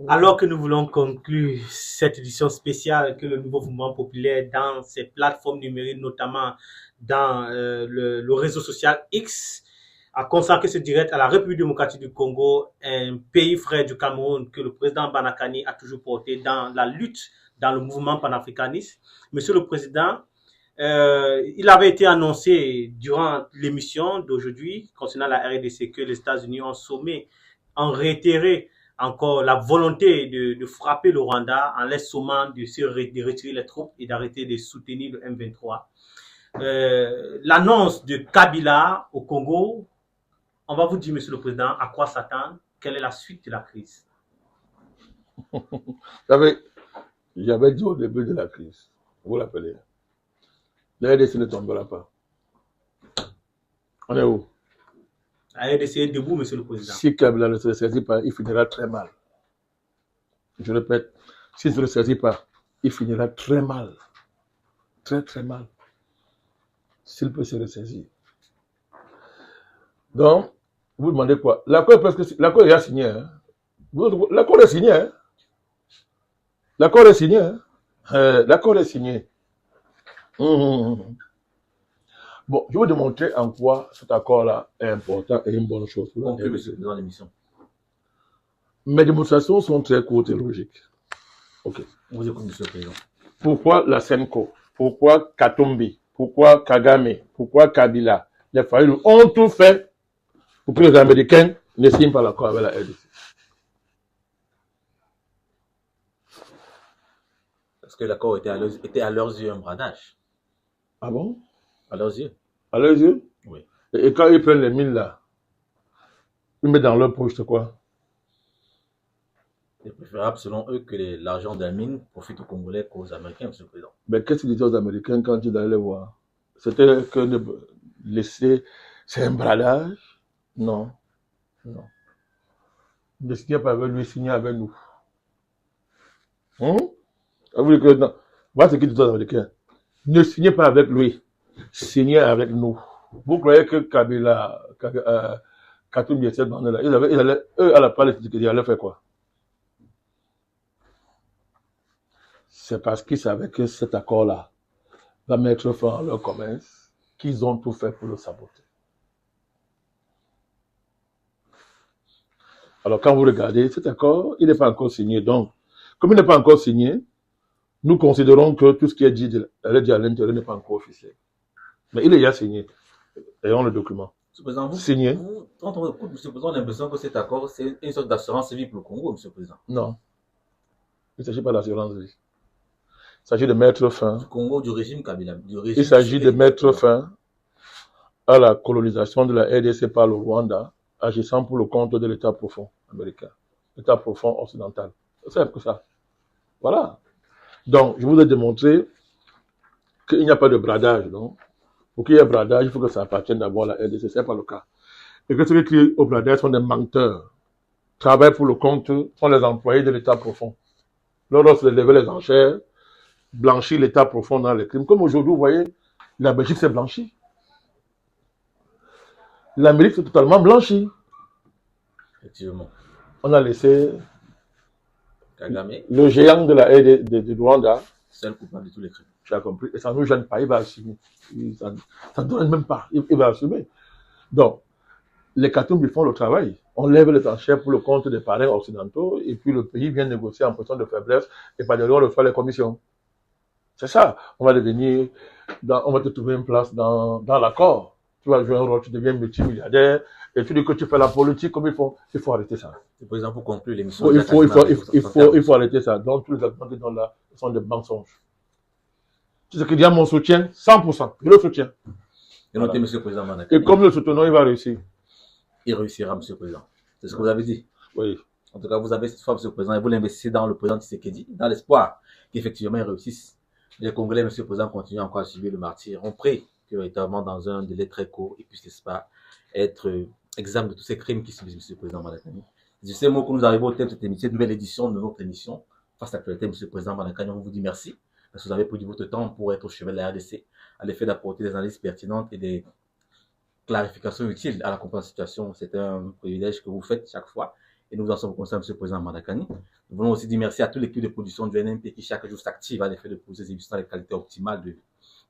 Alors que nous voulons conclure cette édition spéciale que le nouveau mouvement populaire dans ses plateformes numériques, notamment dans le réseau social X, a consacré ce direct à la République démocratique du Congo, un pays frère du Cameroun que le président Banakani a toujours porté dans la lutte dans le mouvement panafricaniste. Monsieur le Président, il avait été annoncé durant l'émission d'aujourd'hui concernant la RDC que les États-Unis ont réitéré encore la volonté de frapper le Rwanda en les sommant de retirer les troupes et d'arrêter de soutenir le M23. L'annonce de Kabila au Congo, on va vous dire, Monsieur le Président, à quoi s'attendre, quelle est la suite de la crise? J'avais dit au début de la crise, vous vous rappelez, la RDC ne tombera pas. On est où? La RDC est debout, Monsieur le Président. Si Kabila ne se ressaisit pas, il finira très mal. Je répète, s'il ne se ressaisit pas, il finira très mal. Très, très mal. S'il peut se ressaisir. Donc, vous demandez quoi? L'accord est déjà signé. Hein? L'accord est signé. Hein? L'accord est signé. Hein? L'accord est signé. Bon, je vais vous démontrer en quoi cet accord-là est important et une bonne chose. On peut le dans l'émission. Mes démonstrations sont très courtes et logiques. Ok. Vous écoutez, monsieur le président. Pourquoi la Senko? Pourquoi Katumbi? Pourquoi Kagame? Pourquoi Kabila? Les Fayulu ont tout fait pour que les Américains ne signent pas l'accord avec la RDC. Parce que l'accord était à leurs yeux un bradage. Ah bon? À leurs yeux. À leurs yeux. Oui. Et quand ils prennent les mines là, ils mettent dans leur poche, c'est quoi? C'est préférable selon eux que l'argent de la mine profite aux Congolais qu'aux Américains, M. le Président. Mais qu'est-ce qu'ils disaient aux Américains quand ils allaient les voir? C'était que de laisser, c'est un bradage? Non, non. Ne signez pas avec lui, signez avec nous. Vous voulez que, non. Voilà ce qu'ils disent aux Américains. Ne signez pas avec lui, signez avec nous. Vous croyez que Kabila, Katoum et cette bande-là, ils allaient, eux, à la place, ils allaient faire quoi? C'est parce qu'ils savaient que cet accord-là va mettre fin à leur commerce qu'ils ont tout fait pour le saboter. Alors, quand vous regardez cet accord, il n'est pas encore signé. Donc, comme il n'est pas encore signé, nous considérons que tout ce qui est dit à l'intérieur n'est pas encore officiel. Mais il est déjà signé. Ayons le document. Signé. Quand on écoute, M. le Président, on a l'impression que cet accord, c'est une sorte d'assurance vie pour le Congo, M. le Président. Non. Il ne s'agit pas d'assurance vie. Il s'agit de mettre fin. Du Congo, du régime Kabila. Il s'agit de mettre fin à la colonisation de la RDC par le Rwanda, agissant pour le compte de l'État profond américain, l'État profond occidental. C'est simple que ça. Voilà. Donc, je vous ai démontré qu'il n'y a pas de bradage. Donc, pour qu'il y ait bradage, il faut que ça appartienne d'abord à la RDC. Ce n'est pas le cas. Et que ceux qui au bradage sont des menteurs, travaillent pour le compte, sont les employés de l'État profond. Lorsque lever les enchères, blanchir l'État profond dans les crimes. Comme aujourd'hui, vous voyez, la Belgique s'est blanchie. L'Amérique s'est totalement blanchie. Effectivement. On a laissé Kagame, le géant de la de Rwanda, seul coupable de tous les crimes. Tu as compris. Et ça ne nous gêne pas, il va assumer. Ça ne donne même pas, il va assumer. Donc, les Katoum, ils font le travail. On lève les enchères pour le compte des parrains occidentaux et puis le pays vient négocier en position de faiblesse et par derrière, on le fait les commissions. C'est ça. On va on va te trouver une place dans l'accord. Tu vas jouer un rôle, tu deviens multimilliardaire et tu dis que tu fais la politique comme il faut arrêter ça. Par exemple, pour conclure l'émission. Il faut arrêter ça. Donc, tous les arguments qui sont là sont des mensonges. C'est ce qu'il dit à mon soutien, 100%. Je le soutiens. Et notez, M. le Président Manakani. Et comme nous le soutenons, il va réussir. Il réussira, M. le Président. C'est ce que vous avez dit. Oui. En tout cas, vous avez cette fois, M. le Président, et vous l'investissez dans le président Tshisekedi, dans l'espoir qu'effectivement il réussisse. Les Congolais, M. le Président, continuent encore à subir le martyr. On prie que, véritablement, dans un délai très court, il puisse, n'est-ce pas, être exempt de tous ces crimes qui subissent M. le Président Manakani. C'est ces mots que nous arrivons au thème de cette émission, nouvelle édition de notre émission, face à l'actualité, M. le Président Manakani. On vous dit merci. Parce que vous avez pris votre temps pour être au chevet de la RDC, à l'effet d'apporter des analyses pertinentes et des clarifications utiles à la compréhension de la situation. C'est un privilège que vous faites chaque fois. Et nous en sommes conscients, M. le Président Manakani. Nous voulons aussi dire merci à toute l'équipe de production du NMP qui chaque jour s'active à l'effet de poser des émissions avec qualité optimale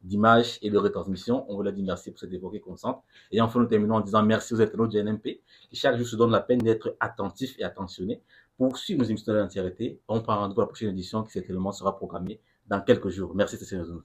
d'image et de retransmission. On vous l'a dit merci pour cette évoquée constante. Et enfin, nous terminons en disant merci aux internautes du NMP qui chaque jour se donnent la peine d'être attentifs et attentionnés pour suivre nos émissions de l'entièreté. On prend rendez-vous à la prochaine édition qui certainement sera programmée dans quelques jours. Merci, c'est sérieux.